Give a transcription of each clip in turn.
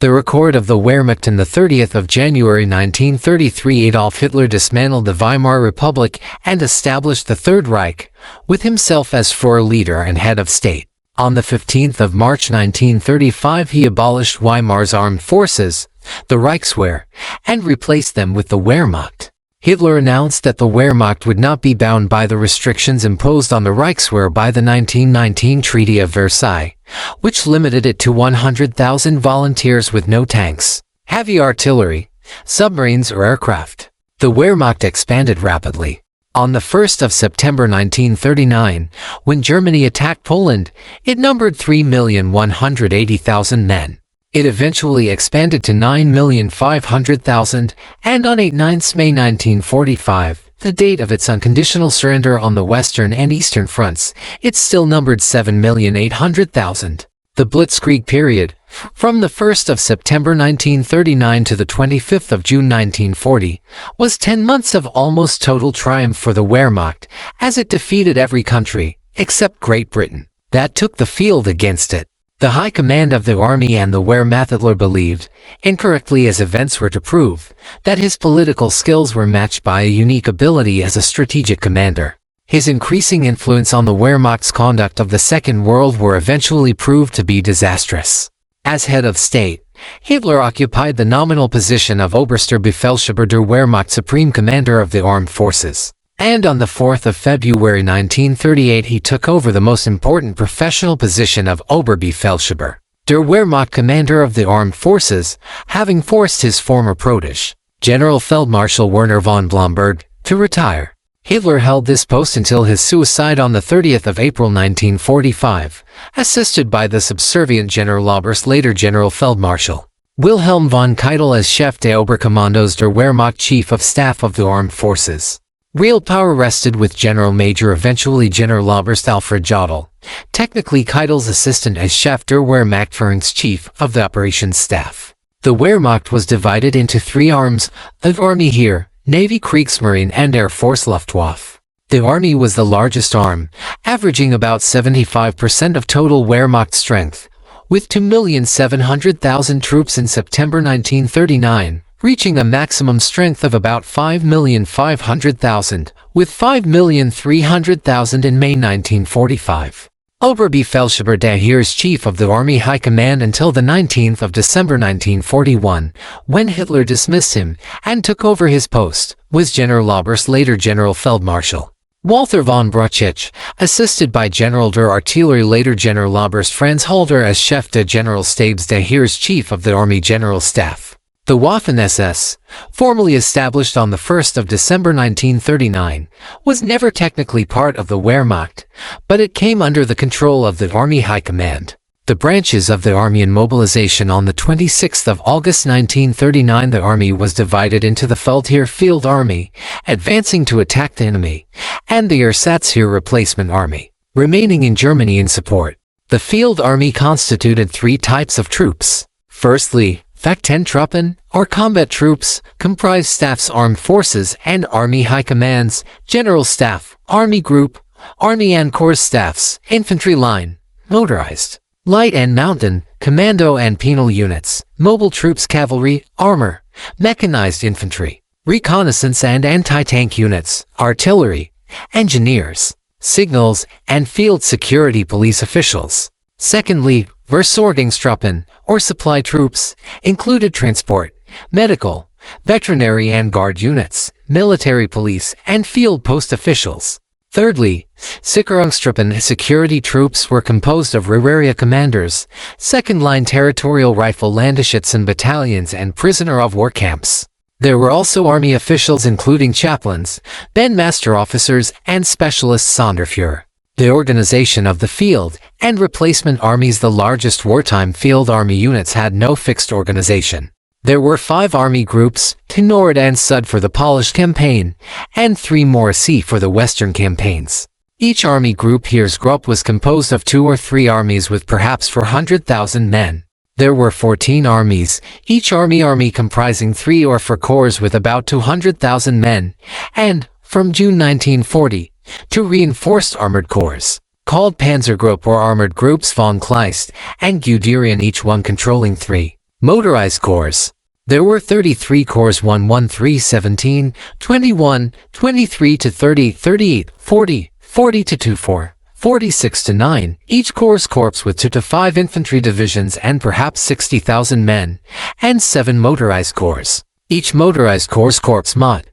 The record of the Wehrmacht on the 30th of January 1933. Adolf Hitler dismantled the Weimar Republic and established the Third Reich, with himself as Führer leader and head of state. On the 15th of March 1935 he abolished Weimar's armed forces, the Reichswehr, and replaced them with the Wehrmacht. Hitler announced that the Wehrmacht would not be bound by the restrictions imposed on the Reichswehr by the 1919 Treaty of Versailles, which limited it to 100,000 volunteers with no tanks, heavy artillery, submarines or aircraft. The Wehrmacht expanded rapidly. On the 1st of September 1939, when Germany attacked Poland, it numbered 3,180,000 men. It eventually expanded to 9,500,000, and on 8-9 May 1945, the date of its unconditional surrender on the Western and Eastern fronts, it still numbered 7,800,000. The Blitzkrieg period, from the 1st of September 1939 to the 25th of June 1940, was 10 months of almost total triumph for the Wehrmacht, as it defeated every country, except Great Britain, that took the field against it. The High Command of the Army and the Wehrmacht. Hitler believed, incorrectly as events were to prove, that his political skills were matched by a unique ability as a strategic commander. His increasing influence on the Wehrmacht's conduct of the Second World War eventually proved to be disastrous. As head of state, Hitler occupied the nominal position of Oberster Befehlshaber der Wehrmacht, Supreme Commander of the Armed Forces. And on the 4th of February 1938 he took over the most important professional position of Oberbefehlshaber der Wehrmacht, Commander of the Armed Forces, having forced his former protege, General Feldmarschall Werner von Blomberg, to retire. Hitler held this post until his suicide on the 30th of April 1945, assisted by the subservient Generaloberst, later General Feldmarschall Wilhelm von Keitel as Chef des Oberkommandos der Wehrmacht, Chief of Staff of the Armed Forces. Real power rested with General Major, eventually Generaloberst Alfred Jodl, technically Keitel's assistant, as Chef der Wehrmacht, Chief of the Operations Staff. The Wehrmacht was divided into three arms: the Army Heer, Navy, Kriegsmarine and Air Force Luftwaffe. The Army was the largest arm, averaging about 75% of total Wehrmacht strength, with 2,700,000 troops in September 1939, reaching a maximum strength of about 5,500,000, with 5,300,000 in May 1945. Oberbefehlshaber der Heer is Chief of the Army High Command until the 19th of December 1941, when Hitler dismissed him and took over his post, was Generaloberst, later General Feldmarschall Walther von Brauchitsch, assisted by General der Artillerie, later Generaloberst Franz Halder, as Chef de Generalstabs der Heers, Chief of the Army General Staff. The Waffen-SS, formally established on the 1st of December 1939, was never technically part of the Wehrmacht, but it came under the control of the Army High Command. The branches of the Army in mobilization on the 26th of August 1939, the Army was divided into the Feldheer Field Army, advancing to attack the enemy, and the Ersatzheer Replacement Army, remaining in Germany in support. The Field Army constituted three types of troops. Firstly, Fachtenntruppen, or combat troops, comprised staffs, armed forces, and Army High Commands, General Staff, Army Group, Army and Corps staffs, infantry line, motorized, light and mountain, commando and penal units, mobile troops, cavalry, armor, mechanized infantry, reconnaissance and anti-tank units, artillery, engineers, signals, and field security police officials. Secondly, Versorgungstruppen, or supply troops, included transport, medical, veterinary and guard units, military police, and field post officials. Thirdly, Sicherungstruppen, security troops, were composed of Rereria commanders, second-line territorial rifle Landesschützen battalions, and prisoner-of-war camps. There were also army officials including chaplains, bandmaster officers, and specialist Sonderführer. The organization of the field and replacement armies. The largest wartime field army units had no fixed organization. There were 5 army groups, 2 Nord and Sud for the Polish campaign, and 3 Morsi for the Western campaigns. Each army group Heeresgruppe was composed of 2 or 3 armies with perhaps 400,000 men. There were 14 armies, each army comprising 3 or 4 corps with about 200,000 men, and, from June 1940, 2 reinforced armored corps, called Panzergruppe or Armored Groups von Kleist and Guderian, each one controlling 3 Motorized corps. There were 33 corps 1, 13, 17, 21, 23 to 30, 38, 40, 40 to 24, 46 to 9, each corps with 2 to 5 infantry divisions and perhaps 60,000 men, and 7 motorized corps. Each motorized corps mod,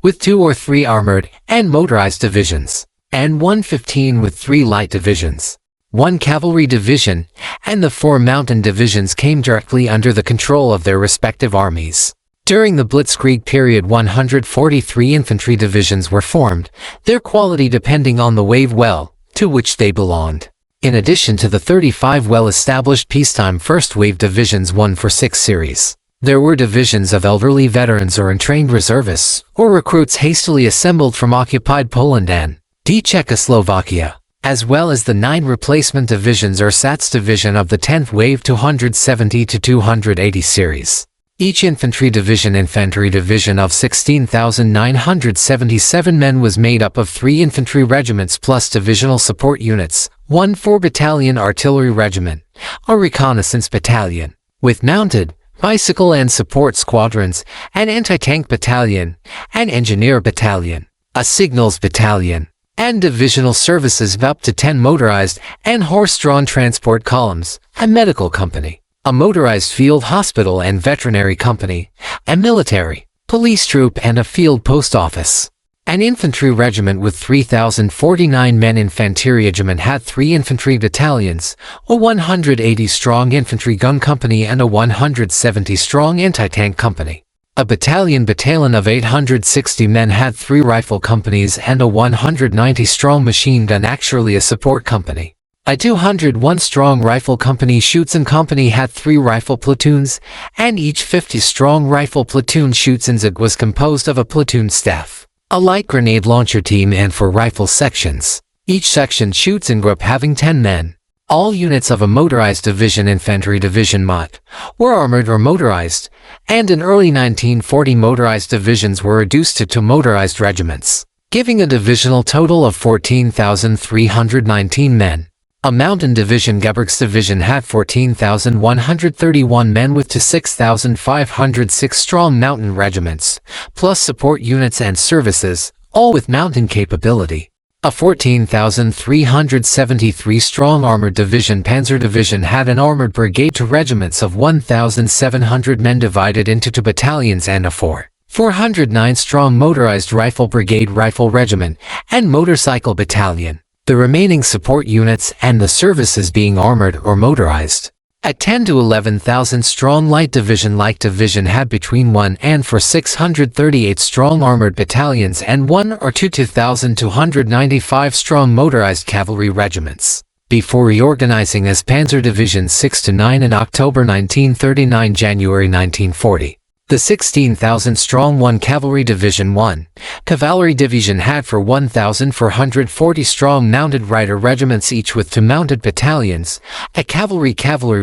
with 2 or 3 armored and motorized divisions, and 115 with 3 light divisions. 1 cavalry division, and the 4 mountain divisions came directly under the control of their respective armies. During the Blitzkrieg period 143 infantry divisions were formed, their quality depending on the wave well, to which they belonged. In addition to the 35 well-established peacetime first wave divisions 1 for 6 series. There were divisions of elderly veterans or untrained reservists, or recruits hastily assembled from occupied Poland and Czechoslovakia, as well as the 9 replacement divisions or SATS division of the 10th Wave 270 to 280 series. Each infantry division of 16,977 men was made up of 3 infantry regiments plus divisional support units, 1 4-battalion artillery regiment, a reconnaissance battalion, with mounted, bicycle and support squadrons, an anti-tank battalion, an engineer battalion, a signals battalion, and divisional services of up to 10 motorized and horse-drawn transport columns, a medical company, a motorized field hospital and veterinary company, a military, police troop and a field post office. An infantry regiment with 3,049 men infantry regiment had 3 infantry battalions, a 180-strong infantry gun company and a 170-strong anti-tank company. A battalion of 860 men had 3 rifle companies and a 190-strong machine gun, actually a support company. A 201-strong rifle company shoots and company had 3 rifle platoons, and each 50-strong rifle platoon shoots and zig was composed of a platoon staff, a light grenade launcher team and 4 rifle sections. Each section shoots in group having 10 men. All units of a motorized division infantry division mod were armored or motorized, and in early 1940 motorized divisions were reduced to 2 motorized regiments, giving a divisional total of 14,319 men. A mountain division Gebirgsdivision had 14,131 men with 6,506 strong mountain regiments, plus support units and services, all with mountain capability. A 14,373 strong armored division Panzer Division had an armored brigade to regiments of 1,700 men divided into 2 battalions and a 409 strong motorized rifle brigade rifle regiment and motorcycle battalion, the remaining support units and the services being armored or motorized. A 10 to 11,000 strong light division had between 1 and 638 strong armored battalions and 1 or 2,295 strong motorized cavalry regiments, before reorganizing as Panzer Division 6 to 9 in October 1939 January 1940. The 16,000-strong 1 Cavalry Division 1 Cavalry Division had 1,440 strong mounted rider regiments each with 2 mounted battalions, a Cavalry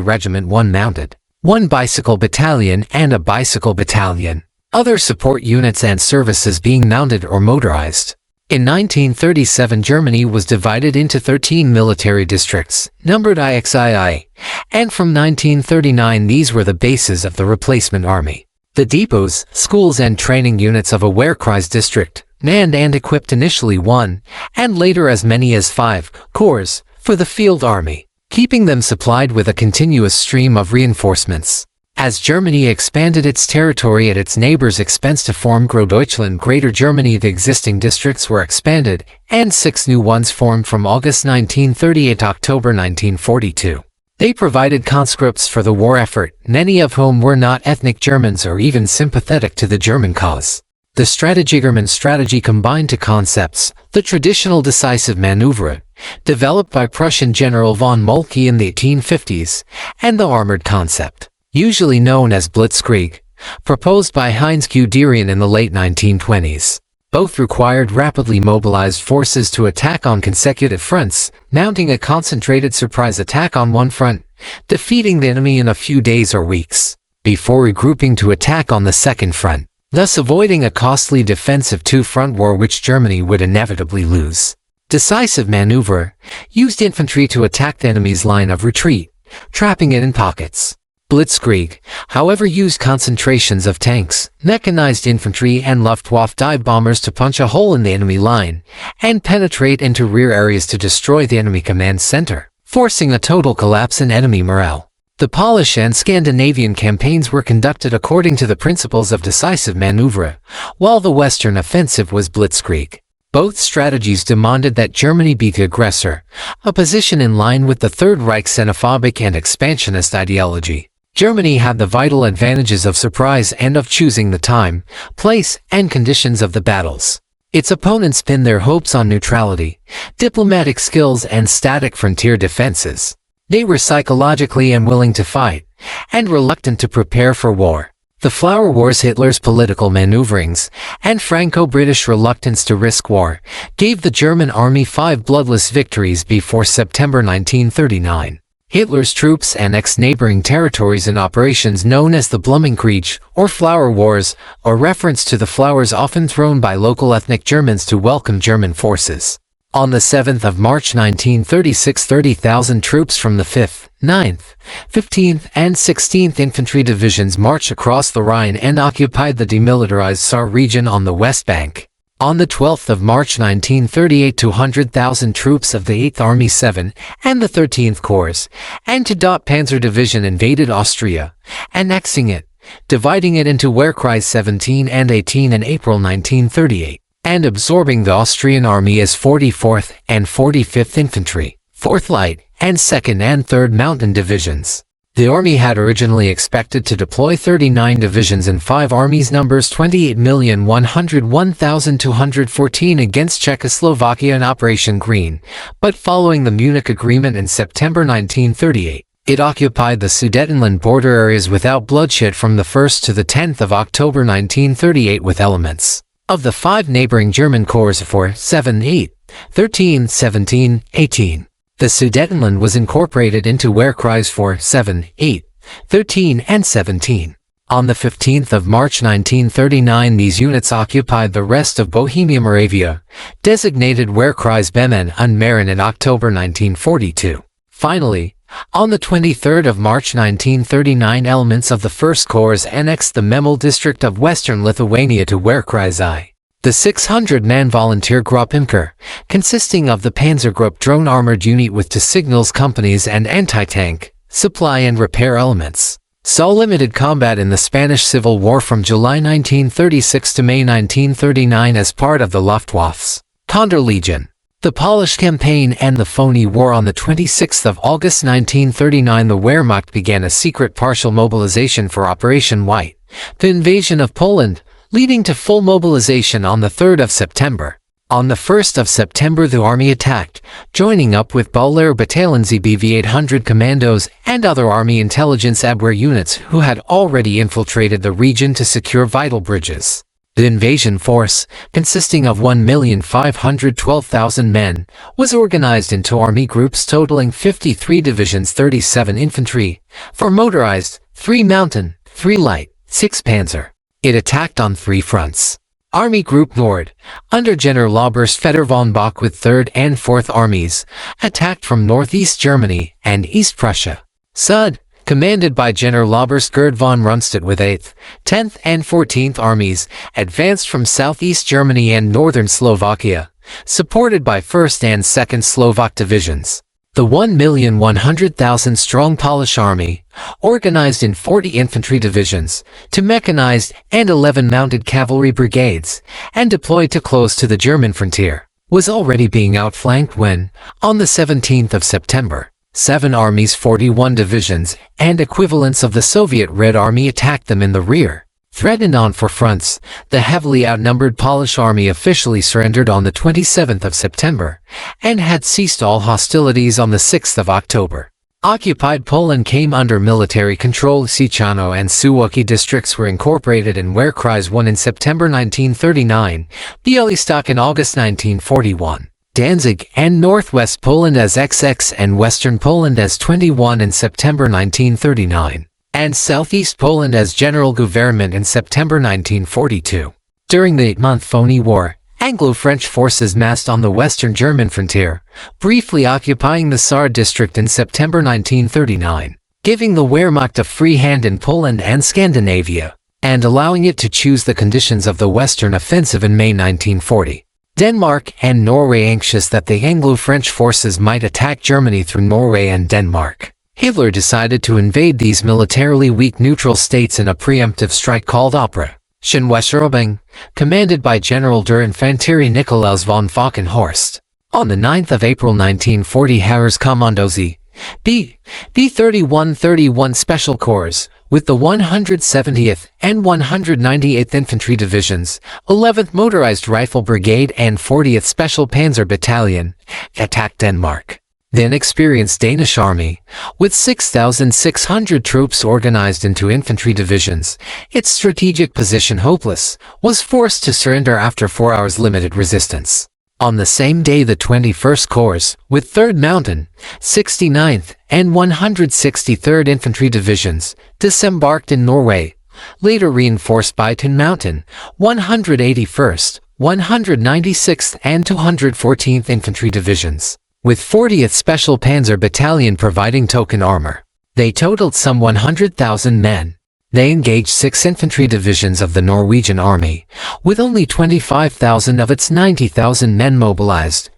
Regiment 1 mounted, 1 bicycle battalion and a bicycle battalion, other support units and services being mounted or motorized. In 1937 Germany was divided into 13 military districts, numbered IXII, and from 1939 these were the bases of the replacement army. The depots, schools and training units of a Wehrkreis district, manned and equipped initially 1, and later as many as 5, corps, for the field army, keeping them supplied with a continuous stream of reinforcements. As Germany expanded its territory at its neighbors' expense to form Großdeutschland Greater Germany, the existing districts were expanded, and 6 new ones formed from August 1938 to October 1942. They provided conscripts for the war effort, many of whom were not ethnic Germans or even sympathetic to the German cause. The German strategy combined 2 concepts, the traditional decisive maneuver, developed by Prussian General von Moltke in the 1850s, and the armored concept, usually known as Blitzkrieg, proposed by Heinz Guderian in the late 1920s. Both required rapidly mobilized forces to attack on consecutive fronts, mounting a concentrated surprise attack on one front, defeating the enemy in a few days or weeks, before regrouping to attack on the second front, thus avoiding a costly defensive 2-front war which Germany would inevitably lose. Decisive maneuver used infantry to attack the enemy's line of retreat, trapping it in pockets. Blitzkrieg, however, used concentrations of tanks, mechanized infantry and Luftwaffe dive bombers to punch a hole in the enemy line and penetrate into rear areas to destroy the enemy command center, forcing a total collapse in enemy morale. The Polish and Scandinavian campaigns were conducted according to the principles of decisive maneuver, while the Western offensive was Blitzkrieg. Both strategies demanded that Germany beat the aggressor, a position in line with the Third Reich's xenophobic and expansionist ideology. Germany had the vital advantages of surprise and of choosing the time, place, and conditions of the battles. Its opponents pinned their hopes on neutrality, diplomatic skills, and static frontier defenses. They were psychologically unwilling to fight, and reluctant to prepare for war. The Flower Wars, Hitler's political maneuverings, and Franco-British reluctance to risk war, gave the German army 5 bloodless victories before September 1939. Hitler's troops annexed neighboring territories in operations known as the Blumenkrieg, or Flower Wars, a reference to the flowers often thrown by local ethnic Germans to welcome German forces. On the 7th of March 1936, 30,000 troops from the 5th, 9th, 15th, and 16th Infantry Divisions marched across the Rhine and occupied the demilitarized Saar region on the West Bank. On the 12th of March 1938, 200,000 troops of the 8th Army 7 and the 13th Corps and Dot Panzer Division invaded Austria, annexing it, dividing it into Wehrkreis 17 and 18 in April 1938. And absorbing the Austrian army as 44th and 45th Infantry, 4th Light, and 2nd and 3rd Mountain Divisions. The army had originally expected to deploy 39 divisions and 5 armies, numbers 28,101,214 against Czechoslovakia in Operation Green, but following the Munich Agreement in September 1938, it occupied the Sudetenland border areas without bloodshed from the 1st to the 10th of October 1938 with elements of the 5 neighboring German corps 4, 7, 8, 13, 17, 18. The Sudetenland was incorporated into Wehrkreis 4, 7, 8, 13, and 17. On the 15th of March 1939, these units occupied the rest of Bohemia-Moravia, designated Wehrkreis Bemen und Mähren in October 1942. Finally, on the 23rd of March 1939, elements of the 1st Corps annexed the Memel district of western Lithuania to Wehrkreis I. The 600-man volunteer Gruppimker, consisting of the Panzergruppe drone armored unit with 2 signals companies and anti-tank, supply and repair elements, saw limited combat in the Spanish Civil War from July 1936 to May 1939 as part of the Luftwaffe's Condor Legion. The Polish campaign and the Phony War. On the 26th of August 1939, the Wehrmacht began a secret partial mobilization for Operation White, the invasion of Poland, leading to full mobilization on the 3rd of September. On the 1st of September, the army attacked, joining up with Baulehr Battalion ZBV 800 commandos and other army intelligence Abwehr units who had already infiltrated the region to secure vital bridges. The invasion force, consisting of 1,512,000 men, was organized into army groups totaling 53 divisions, 37 infantry, 4 motorized, 3 mountain, 3 light, 6 panzer. It attacked on 3 fronts. Army Group Nord, under Generaloberst Fedor von Bock with 3rd and 4th Armies, attacked from northeast Germany and East Prussia. Sud, commanded by Generaloberst Gerd von Rundstedt with 8th, 10th, and 14th Armies, advanced from southeast Germany and northern Slovakia, supported by 1st and 2nd Slovak divisions. The 1,100,000 strong Polish army, organized in 40 infantry divisions, 2 mechanized and 11 mounted cavalry brigades, and deployed to close to the German frontier, was already being outflanked when, on the 17th of September, 7 armies, 41 divisions, and equivalents of the Soviet Red Army attacked them in the rear. Threatened on 4 fronts, the heavily outnumbered Polish army officially surrendered on the 27th of September, and had ceased all hostilities on the 6th of October. Occupied Poland came under military control. Ciechano and Suwałki districts were incorporated in Wehrkreis I in September 1939, Białystok in August 1941. Danzig and Northwest Poland as XX and Western Poland as 21 in September 1939, and Southeast Poland as General Government in September 1942. During the 8-month Phony War, Anglo-French forces massed on the western German frontier, briefly occupying the Saar district in September 1939. giving the Wehrmacht a free hand in Poland and Scandinavia, and allowing it to choose the conditions of the Western Offensive in May 1940. Denmark and Norway, anxious that the Anglo-French forces might attack Germany through Norway and Denmark, Hitler decided to invade these militarily weak neutral states in a preemptive strike called Operation Weserübung, commanded by General der Infanterie Nikolaus von Falkenhorst. On the 9th of April 1940, Heereskommandos B-31-31 Special Corps, with the 170th and 198th Infantry Divisions, 11th Motorized Rifle Brigade and 40th Special Panzer Battalion, attacked Denmark. The inexperienced Danish army, with 6,600 troops organized into infantry divisions, its strategic position hopeless, was forced to surrender after 4 hours limited resistance. On the same day, the 21st Corps, with 3rd Mountain, 69th, and 163rd Infantry Divisions, disembarked in Norway, later reinforced by 10 Mountain, 181st, 196th, and 214th Infantry Divisions, with 40th Special Panzer Battalion providing token armor. They totaled some 100,000 men. They engaged 6 infantry divisions of the Norwegian army, with only 25,000 of its 90,000 men mobilized,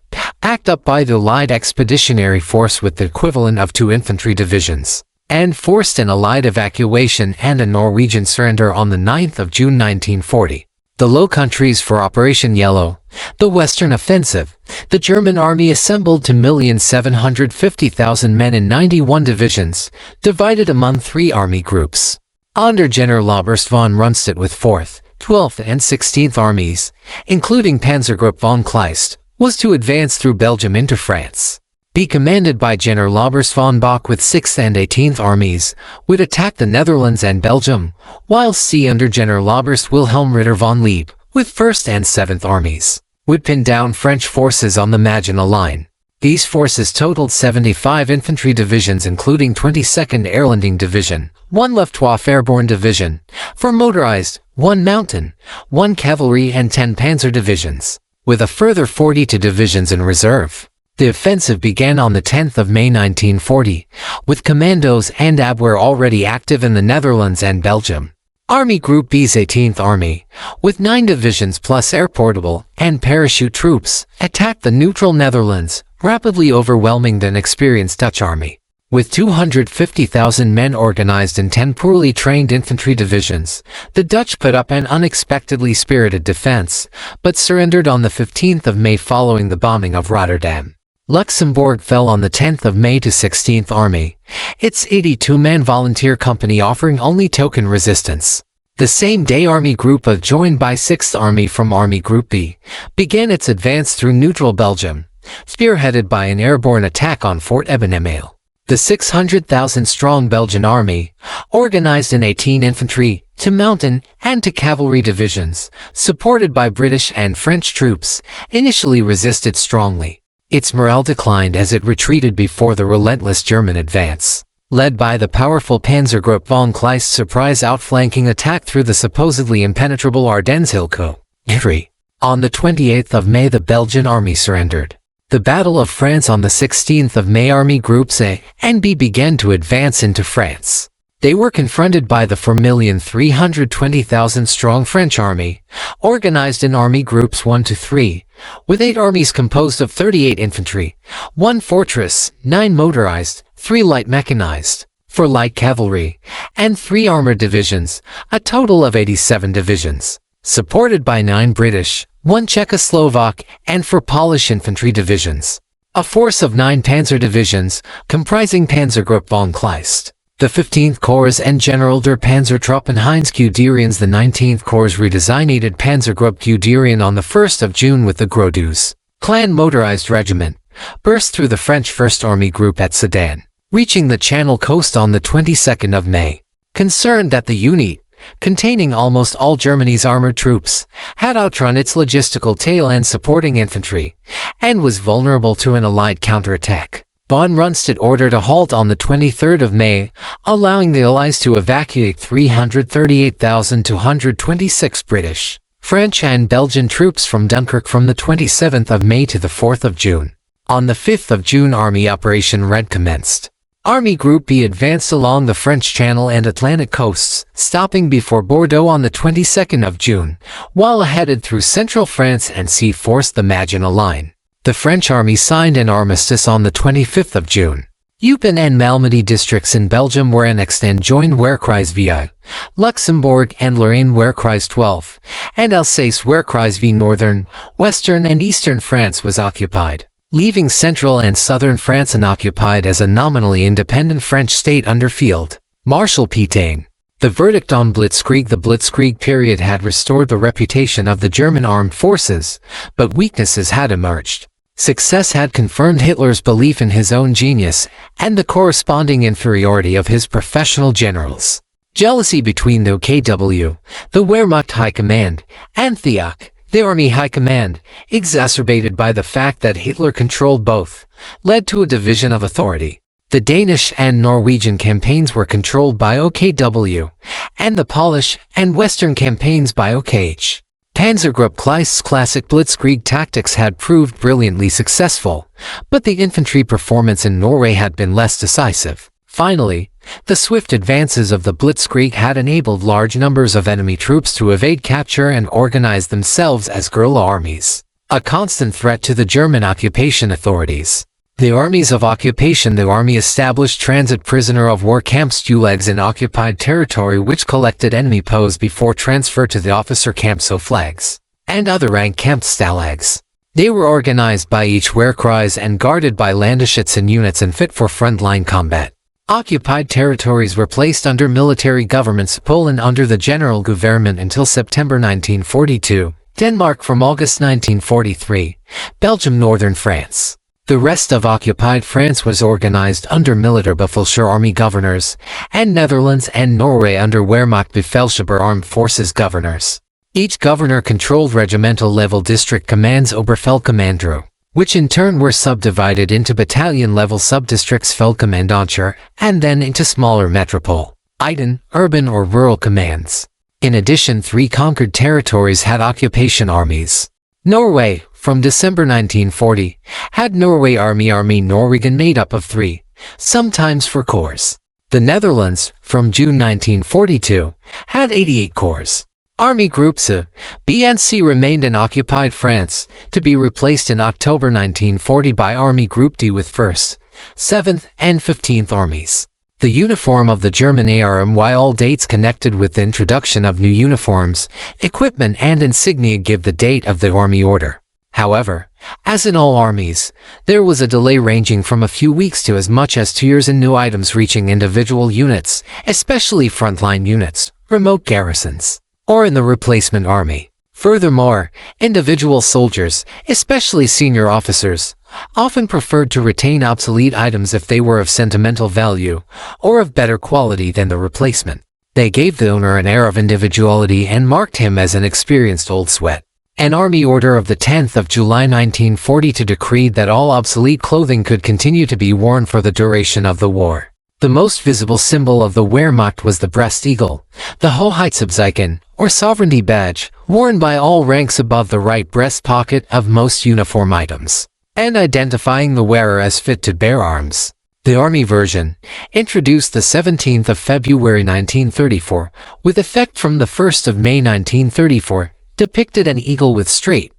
backed up by the Allied Expeditionary Force with the equivalent of 2 infantry divisions, and forced an Allied evacuation and a Norwegian surrender on the 9th of June 1940. The Low Countries for Operation Yellow, the Western Offensive, the German army assembled 2,750,000 men in 91 divisions, divided among 3 army groups. Under Generaloberst von Rundstedt with 4th, 12th and 16th armies, including Panzergruppe von Kleist, was to advance through Belgium into France. B, commanded by Generaloberst von Bock with 6th and 18th armies, would attack the Netherlands and Belgium, while C, under Generaloberst Wilhelm Ritter von Leeb, with 1st and 7th armies, would pin down French forces on the Maginot Line. These forces totaled 75 infantry divisions, including 22nd Airlanding Division, 1 Luftwaffe Airborne Division, 4 motorized, 1 mountain, 1 cavalry and 10 panzer divisions, with a further 42 divisions in reserve. The offensive began on the 10th of May 1940, with commandos and Abwehr already active in the Netherlands and Belgium. Army Group B's 18th Army, with 9 divisions plus air portable and parachute troops, attacked the neutral Netherlands, rapidly overwhelming the inexperienced Dutch army. With 250,000 men organized in 10 poorly trained infantry divisions, the Dutch put up an unexpectedly spirited defense, but surrendered on the 15th of May following the bombing of Rotterdam. Luxembourg fell on the 10th of May to 16th Army, its 82-man volunteer company offering only token resistance. The same day, Army Group A, joined by 6th Army from Army Group B, began its advance through neutral Belgium, spearheaded by an airborne attack on Fort Ebenemeil. The 600,000-strong Belgian army, organized in 18 infantry, 2 mountain, and 2 cavalry divisions, supported by British and French troops, initially resisted strongly. Its morale declined as it retreated before the relentless German advance, led by the powerful Panzergruppe von Kleist's surprise outflanking attack through the supposedly impenetrable Ardennes Hill country. On the 28th of May, the Belgian army surrendered. The Battle of France. On the 16th of May, Army Groups A and B began to advance into France. They were confronted by the 4,320,000 strong French army, organized in Army Groups 1 to 3, with 8 armies composed of 38 infantry, 1 fortress, 9 motorized, 3 light mechanized, 4 light cavalry, and 3 armored divisions, a total of 87 divisions, supported by 9 British, 1 Czechoslovak, and 4 Polish infantry divisions. A force of 9 panzer divisions, comprising Panzergruppe von Kleist, the 15th Corps and General der Panzertruppen Heinz Guderian's. The 19th Corps redesignated Panzergruppe Guderian on the 1st of June with the Gros Clan motorized regiment, burst through the French 1st Army Group at Sedan, reaching the Channel coast on the 22nd of May. Concerned that the unit, containing almost all Germany's armored troops, had outrun its logistical tail and supporting infantry, and was vulnerable to an Allied counterattack, von Rundstedt ordered a halt on the 23rd of May, allowing the Allies to evacuate 338,226 British, French and Belgian troops from Dunkirk from the 27th of May to the 4th of June. On the 5th of June, Army Operation Red commenced. Army Group B advanced along the French Channel and Atlantic coasts, stopping before Bordeaux on the 22nd of June, while headed through central France and forced the Maginot Line. The French army signed an armistice on the 25th of June. Eupen and Malmedy districts in Belgium were annexed and joined Weerkreis VI. Luxembourg and Lorraine Weerkreis 12, and Alsace Weerkreis V. Northern, Western and Eastern France was occupied, leaving central and southern France unoccupied as a nominally independent French state under Field Marshal Pétain. The verdict on Blitzkrieg. The Blitzkrieg period had restored the reputation of the German armed forces, but weaknesses had emerged. Success had confirmed Hitler's belief in his own genius and the corresponding inferiority of his professional generals. Jealousy between the OKW, the Wehrmacht High Command, and the AK, the Army High Command, exacerbated by the fact that Hitler controlled both, led to a division of authority. The Danish and Norwegian campaigns were controlled by OKW, and the Polish and Western campaigns by OKH. Panzergruppe Kleist's classic Blitzkrieg tactics had proved brilliantly successful, but the infantry performance in Norway had been less decisive. Finally, the swift advances of the Blitzkrieg had enabled large numbers of enemy troops to evade capture and organize themselves as guerrilla armies, a constant threat to the German occupation authorities. The armies of occupation. The army established transit prisoner of war camp Stulags in occupied territory which collected enemy POWs before transfer to the officer camp Soflags, and other rank camp Stalags. They were organized by each Wehrkreis and guarded by Landesschützen units and fit for frontline combat. Occupied territories were placed under military governments. Poland under the General Government until September 1942, Denmark from August 1943, Belgium, northern France. The rest of occupied France was organized under Militarbefehlsheer army governors, and Netherlands and Norway under Wehrmachtbefehlshaber armed forces governors. Each governor controlled regimental-level district commands Oberfeldkommando, which in turn were subdivided into battalion-level subdistricts Feldkommandantur, and then into smaller metropole, Iden, urban or rural commands. In addition, 3 conquered territories had occupation armies. Norway, from December 1940, had Norway Army Norwegian made up of 3, sometimes 4 corps. The Netherlands, from June 1942, had 88 corps. Army Groups A, B and C remained in occupied France, to be replaced in October 1940 by Army Group D with 1st, 7th, and 15th Armies. The uniform of the German Army. All dates connected with the introduction of new uniforms, equipment and insignia give the date of the army order. However, as in all armies, there was a delay ranging from a few weeks to as much as 2 years in new items reaching individual units, especially frontline units, remote garrisons, or in the replacement army. Furthermore, individual soldiers, especially senior officers, often preferred to retain obsolete items if they were of sentimental value or of better quality than the replacement. They gave the owner an air of individuality and marked him as an experienced old sweat. An army order of the 10th of July 1940 decreed that all obsolete clothing could continue to be worn for the duration of the war. The most visible symbol of the Wehrmacht was the breast eagle, the Hoheitszeichen, or sovereignty badge, worn by all ranks above the right breast pocket of most uniform items, and identifying the wearer as fit to bear arms. The army version, introduced the 17th of February 1934, with effect from the 1st of May 1934, depicted an eagle with straight,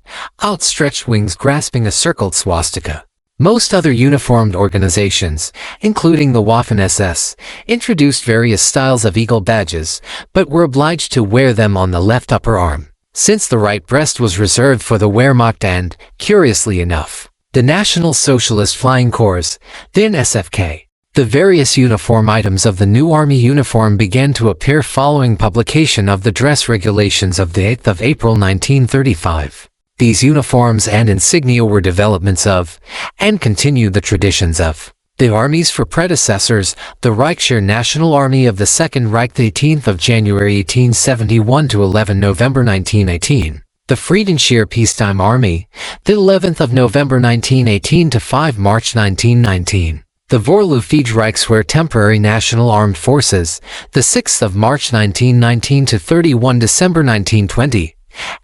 outstretched wings grasping a circled swastika. Most other uniformed organizations, including the Waffen-SS, introduced various styles of eagle badges, but were obliged to wear them on the left upper arm, since the right breast was reserved for the Wehrmacht and, curiously enough, the National Socialist Flying Corps, the NSFK. The various uniform items of the new army uniform began to appear following publication of the dress regulations of the 8th of April 1935. These uniforms and insignia were developments of, and continued the traditions of, the armies for predecessors, the Reichsheer National Army of the Second Reich, the 18th of January 1871 to 11 November 1918, the Friedensheer Peacetime Army, the 11th of November 1918 to 5 March 1919, the Vorluftige Reichswehr Temporary National Armed Forces, the 6th of March 1919 to 31 December 1920,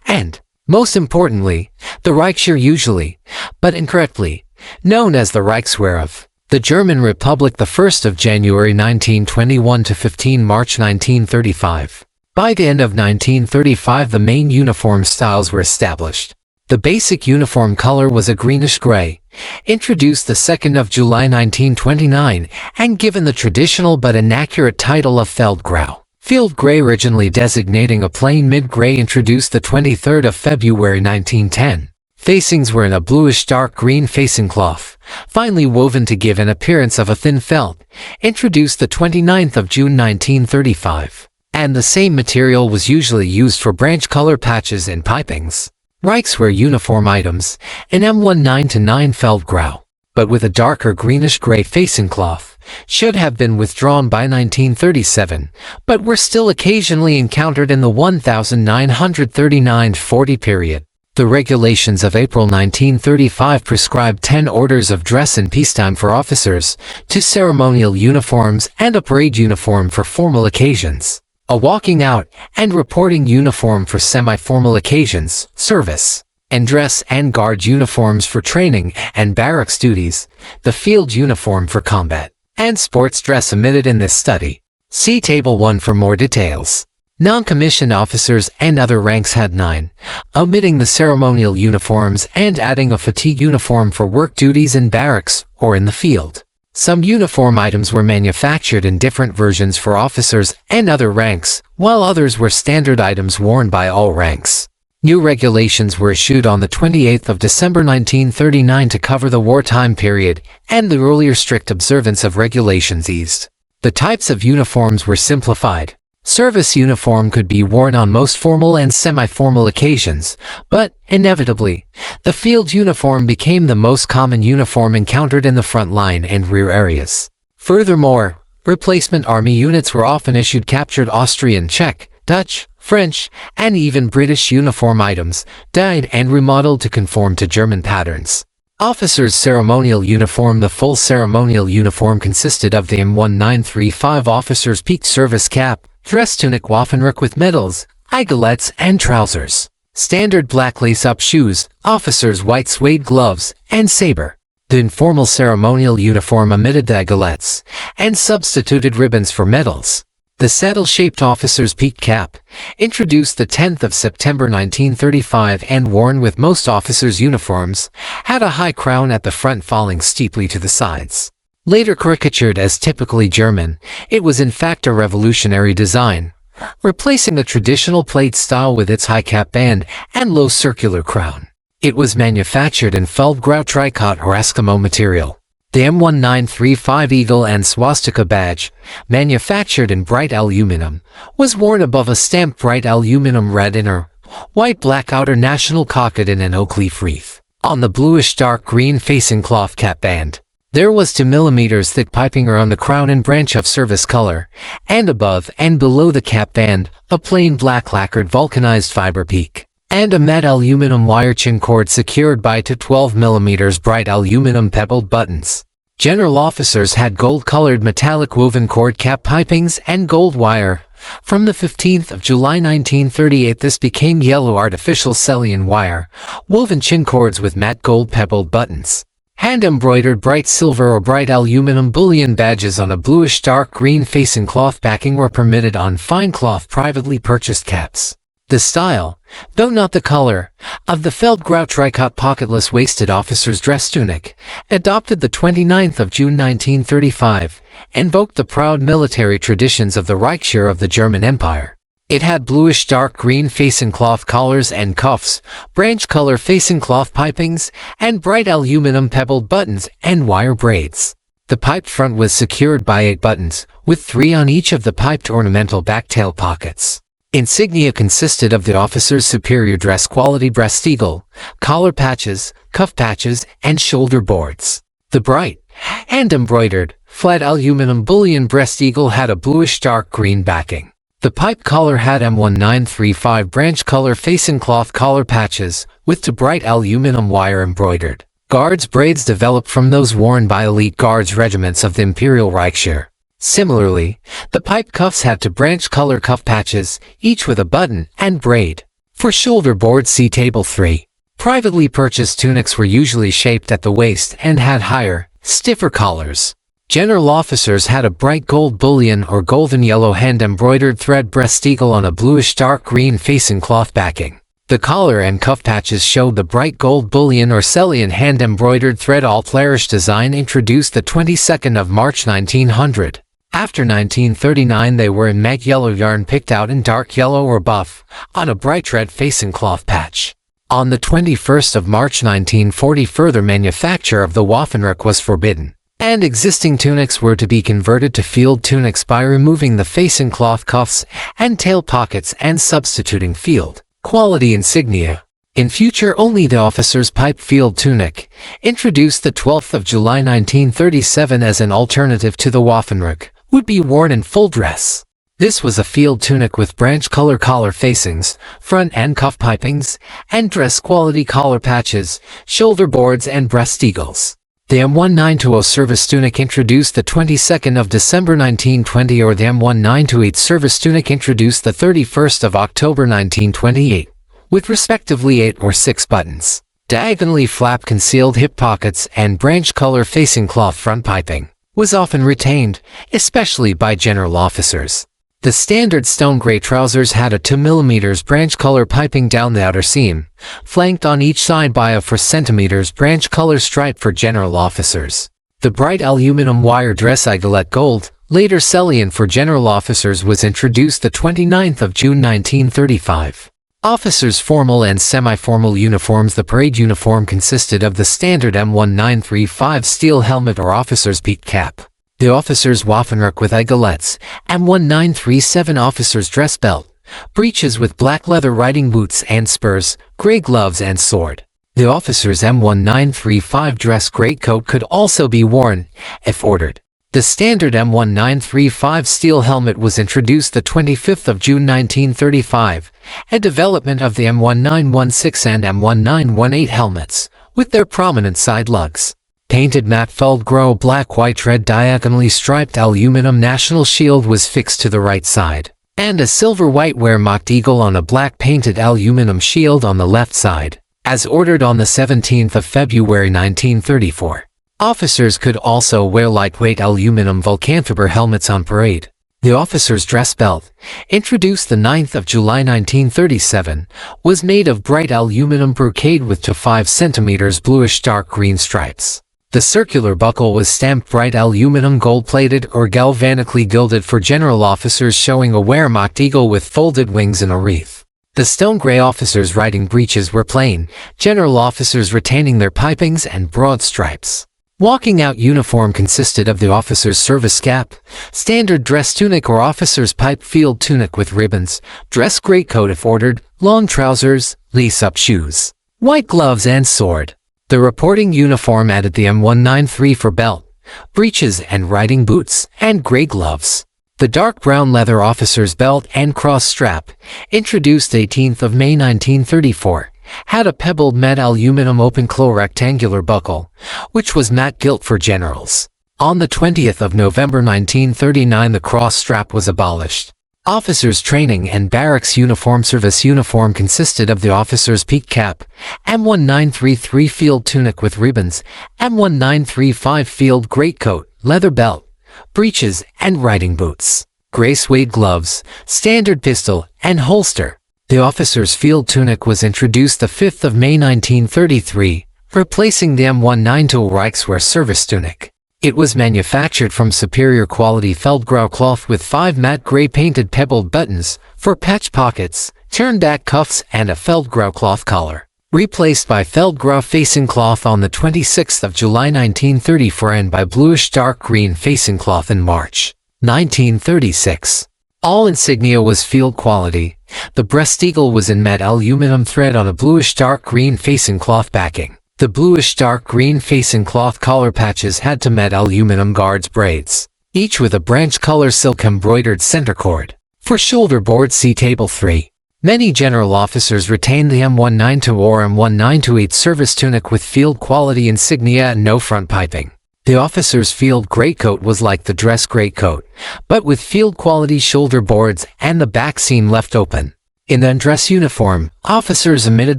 and, most importantly, the Reichsheer, usually, but incorrectly, known as the Reichswehr of, The German Republic, the 1st of January 1921 to 15 March 1935. By the end of 1935, the main uniform styles were established. The basic uniform color was a greenish gray, introduced the 2nd of July 1929, and given the traditional but inaccurate title of Feldgrau. Field gray, originally designating a plain mid-gray, introduced the 23rd of February 1910. Facings were in a bluish dark green facing cloth, finely woven to give an appearance of a thin felt, introduced the 29th of June 1935. And the same material was usually used for branch color patches and pipings. Reichswehr uniform items, an M19-9 Feldgrau, but with a darker greenish-gray facing cloth, should have been withdrawn by 1937, but were still occasionally encountered in the 1939-40 period. The regulations of April 1935 prescribed 10 orders of dress in peacetime for officers, 2 ceremonial uniforms, and a parade uniform for formal occasions, a walking out and reporting uniform for semi-formal occasions, service, and dress and guard uniforms for training and barracks duties, the field uniform for combat, and sports dress omitted in this study. See Table 1 for more details. Non-commissioned officers and other ranks had 9, omitting the ceremonial uniforms and adding a fatigue uniform for work duties in barracks or in the field. Some uniform items were manufactured in different versions for officers and other ranks, while others were standard items worn by all ranks. New regulations were issued on the 28th of December 1939 to cover the wartime period, and the earlier strict observance of regulations eased. The types of uniforms were simplified. Service uniform could be worn on most formal and semi-formal occasions, but, inevitably, the field uniform became the most common uniform encountered in the front line and rear areas. Furthermore, replacement army units were often issued captured Austrian, Czech, Dutch, French, and even British uniform items, dyed and remodeled to conform to German patterns. Officers' ceremonial uniform. The full ceremonial uniform consisted of the M1935 officer's peaked service cap, dress tunic Waffenrock with medals, epaulets, and trousers. Standard black lace-up shoes, officers' white suede gloves, and saber. The informal ceremonial uniform omitted the epaulets, and substituted ribbons for medals. The saddle-shaped officer's peaked cap, introduced the 10th of September 1935 and worn with most officers' uniforms, had a high crown at the front falling steeply to the sides. Later caricatured as typically German, it was in fact a revolutionary design, replacing the traditional plate style with its high cap band and low circular crown. It was manufactured in Feldgrau tricot or Eskimo material. The M1935 eagle and swastika badge, manufactured in bright aluminum, was worn above a stamped bright aluminum red inner, white-black outer national cockade in an oak leaf wreath. On the bluish dark green facing cloth cap band, there was 2 mm thick piping around the crown and branch of service color, and above and below the cap band, a plain black lacquered vulcanized fiber peak, and a matte aluminum wire chin cord secured by 2 12 mm bright aluminum pebbled buttons. General officers had gold-colored metallic woven cord cap pipings and gold wire. From the 15th of July 1938 this became yellow artificial Celian wire, woven chin cords with matte gold pebbled buttons. Hand-embroidered bright silver or bright aluminum bullion badges on a bluish dark green facing cloth backing were permitted on fine cloth privately purchased caps. The style, though not the color, of the Feldgrau tricot pocketless waisted officer's dress tunic, adopted the 29th of June 1935, invoked the proud military traditions of the Reichswehr of the German Empire. It had bluish dark green facing cloth collars and cuffs, branch color facing cloth pipings, and bright aluminum pebbled buttons and wire braids. The piped front was secured by 8 buttons, with 3 on each of the piped ornamental backtail pockets. Insignia consisted of the officer's superior dress quality breast eagle, collar patches, cuff patches, and shoulder boards. The bright, hand-embroidered, flat aluminum bullion breast eagle had a bluish dark green backing. The pipe collar had M1935 branch color facing cloth collar patches, with 2 bright aluminum wire embroidered. Guards' braids developed from those worn by elite guards regiments of the Imperial Reichswehr. Similarly, the pipe cuffs had 2 branch color cuff patches, each with a button and braid. For shoulder boards see Table 3. Privately purchased tunics were usually shaped at the waist and had higher, Stiffer collars. General officers had a bright gold bullion or golden yellow hand-embroidered thread breast eagle on a bluish dark green facing cloth backing. The collar and cuff patches showed the bright gold bullion or Sellian hand-embroidered thread all-flourish design introduced the 22nd of March 1900. After 1939 they were in matte yellow yarn picked out in dark yellow or buff, on a bright red facing cloth patch. On the 21st of March 1940 further manufacture of the Waffenrock was forbidden, and existing tunics were to be converted to field tunics by removing the facing cloth cuffs and tail pockets and substituting field quality insignia. In future only the officer's pipe field tunic, introduced the 12th of July 1937 as an alternative to the Waffenrock, would be worn in full dress. This was a field tunic with branch collar facings, front and cuff pipings, and dress quality collar patches, shoulder boards and breast eagles. The M1920 service tunic introduced the 22nd of December 1920 or the M1928 service tunic introduced the 31st of October 1928, with respectively 8 or 6 buttons, diagonally flap concealed hip pockets and branch collar facing cloth front piping, was often retained, especially by general officers. The standard stone gray trousers had a 2 mm branch collar piping down the outer seam, flanked on each side by a 4 cm branch collar stripe for general officers. The bright aluminum wire dress eaglet gold, later Sellian for general officers, was introduced the 29th of June 1935. Officers' formal and semi-formal uniforms. The parade uniform consisted of the standard M1935 steel helmet or officer's peaked cap, the officer's Waffenrock with eaglets, M1937 officer's dress belt, breeches with black leather riding boots and spurs, gray gloves and sword. The officer's M1935 dress greatcoat could also be worn, if ordered. The standard M1935 steel helmet was introduced the 25th of June 1935, a development of the M1916 and M1918 helmets, with their prominent side lugs. Painted matte Feldgrau black-white red diagonally striped aluminum national shield was fixed to the right side, and a silver-white Wehrmacht eagle on a black painted aluminum shield on the left side, as ordered on the 17th of February 1934. Officers could also wear lightweight aluminum Vulcanfiber helmets on parade. The officer's dress belt, introduced the 9th of July 1937, was made of bright aluminum brocade with 5 cm bluish dark green stripes. The circular buckle was stamped bright aluminum gold-plated or galvanically gilded for general officers, showing a Wehrmacht eagle with folded wings in a wreath. The stone gray officers' riding breeches were plain, general officers retaining their pipings and broad stripes. Walking out uniform consisted of the officer's service cap, standard dress tunic or officer's pipe field tunic with ribbons, dress greatcoat if ordered, long trousers, lace-up shoes, white gloves and sword. The reporting uniform added the M193 for belt, breeches and riding boots, and gray gloves. The dark brown leather officer's belt and cross strap, introduced 18th of May 1934, had a pebbled matte aluminum open-claw rectangular buckle, which was matte gilt for generals. On the 20th of November 1939 the cross strap was abolished. Officers' training and barracks uniform. Service uniform consisted of the officer's peaked cap, M1933 field tunic with ribbons, M1935 field greatcoat, leather belt, breeches and riding boots, gray suede gloves, standard pistol and holster. The officer's field tunic was introduced the 5th of May 1933, replacing the M1920 Reichswehr service tunic. It was manufactured from superior quality Feldgrau cloth with 5 matte gray painted pebbled buttons for patch pockets, turn-back cuffs and a Feldgrau cloth collar, replaced by Feldgrau facing cloth on the 26th of July 1934 and by bluish dark green facing cloth in March 1936. All insignia was field quality. The breast eagle was in matte aluminum thread on a bluish dark green facing cloth backing. The bluish dark green facing cloth collar patches had 2 matte aluminum guards braids, each with a branch color silk embroidered center cord. For shoulder board see Table 3. Many general officers retained the M192 or M1928 service tunic with field quality insignia and no front piping. The officer's field greatcoat was like the dress greatcoat, but with field quality shoulder boards and the back seam left open. In the undress uniform, officers omitted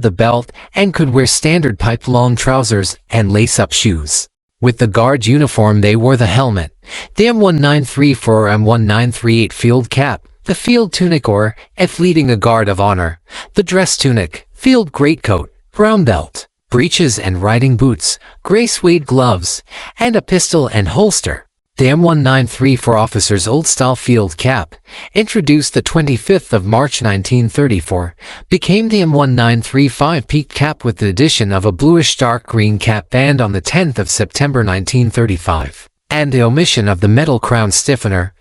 the belt and could wear standard piped long trousers and lace-up shoes. With the Guard uniform they wore the helmet, the M1934 or M1938 field cap, the field tunic or, if leading a guard of honor, the dress tunic, field greatcoat, brown belt, breeches and riding boots, gray suede gloves, and a pistol and holster. The M1934 officer's old-style field cap, introduced the 25th of March 1934, became the M1935 peaked cap with the addition of a bluish dark green cap band on the 10th of September 1935, and the omission of the metal crown stiffener.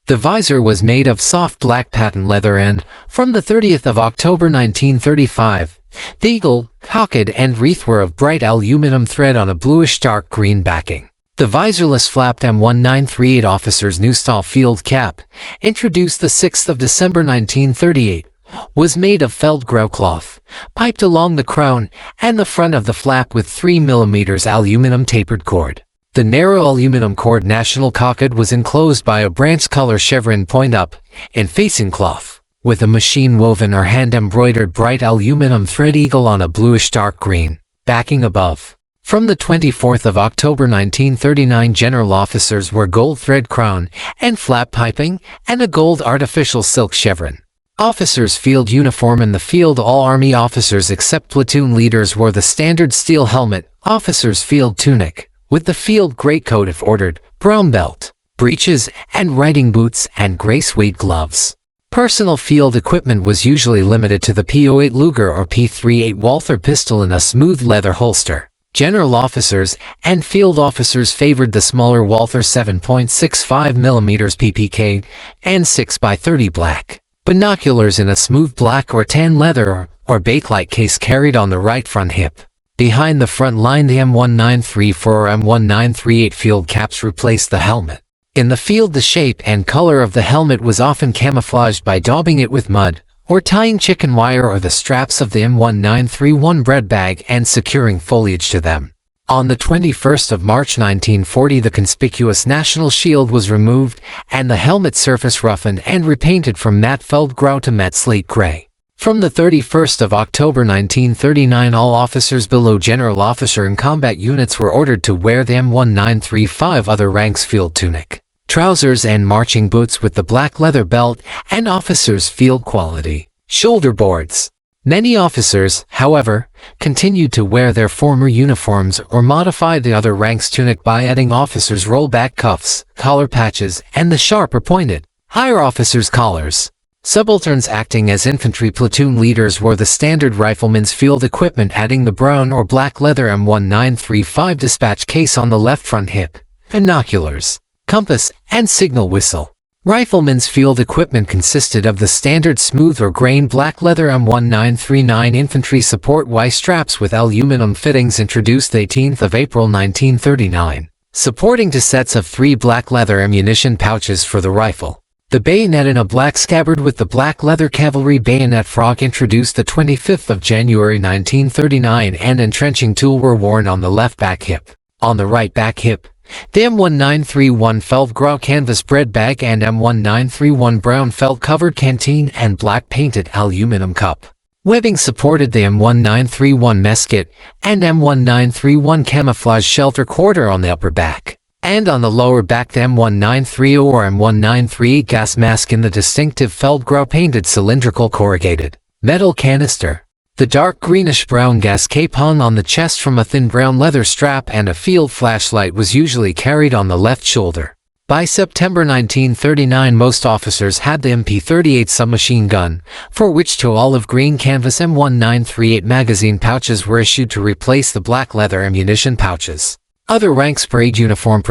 The visor was made of soft black patent leather and, from the 30th of October 1935, the eagle, cockade and wreath were of bright aluminum thread on a bluish dark green backing. The visorless flapped M1938 officer's new-style field cap, introduced the 6th of December 1938, was made of feldgrau cloth, piped along the crown and the front of the flap with 3 mm aluminum tapered cord. The narrow aluminum cord national cockade was enclosed by a branch-color chevron point-up, in facing cloth, with a machine-woven or hand-embroidered bright aluminum thread eagle on a bluish dark green backing above. From the 24th of October 1939 general officers wore gold thread crown and flap piping and a gold artificial silk chevron. Officers' field uniform in the field all Army officers except platoon leaders wore the standard steel helmet, officers' field tunic, with the field greatcoat if ordered, brown belt, breeches and riding boots and gray suede gloves. Personal field equipment was usually limited to the P08 Luger or P38 Walther pistol in a smooth leather holster. General officers and field officers favored the smaller Walther 7.65 mm PPK and 6x30 black. Binoculars in a smooth black or tan leather or bakelite case carried on the right front hip. Behind the front line the M1934 or M1938 field caps replaced the helmet. In the field the shape and color of the helmet was often camouflaged by daubing it with mud, or tying chicken wire or the straps of the M1931 bread bag and securing foliage to them. On the 21st of March 1940 the conspicuous national shield was removed and the helmet surface roughened and repainted from matte feldgrau to matte slate gray. From the 31st of October 1939 all officers below general officer in combat units were ordered to wear the M1935 other ranks field tunic, trousers and marching boots with the black leather belt and officers' field quality shoulder boards. Many officers, however, continued to wear their former uniforms or modified the other ranks tunic by adding officers' rollback cuffs, collar patches, and the sharper pointed, higher officers' collars. Subalterns acting as infantry platoon leaders wore the standard rifleman's field equipment adding the brown or black leather M1935 dispatch case on the left front hip, binoculars, compass, and signal whistle. Rifleman's field equipment consisted of the standard smooth or grain black leather M1939 infantry support Y straps with aluminum fittings introduced the 18th of April 1939, supporting two sets of 3 black leather ammunition pouches for the rifle. The bayonet in a black scabbard with the black leather cavalry bayonet frog introduced the 25th of January 1939 and entrenching tool were worn on the left back hip. On the right back hip, the M1931 feldgrau canvas bread bag and M1931 brown felt-covered canteen and black painted aluminum cup. Webbing supported the M1931 mess kit and M1931 camouflage shelter quarter on the upper back. And on the lower back the M1930 or M1938 gas mask in the distinctive feldgrau painted cylindrical corrugated metal canister. The dark greenish-brown gas cape hung on the chest from a thin brown leather strap and a field flashlight was usually carried on the left shoulder. By September 1939 most officers had the MP38 submachine gun, for which 2 olive green canvas M1938 magazine pouches were issued to replace the black leather ammunition pouches. Other ranks parade uniform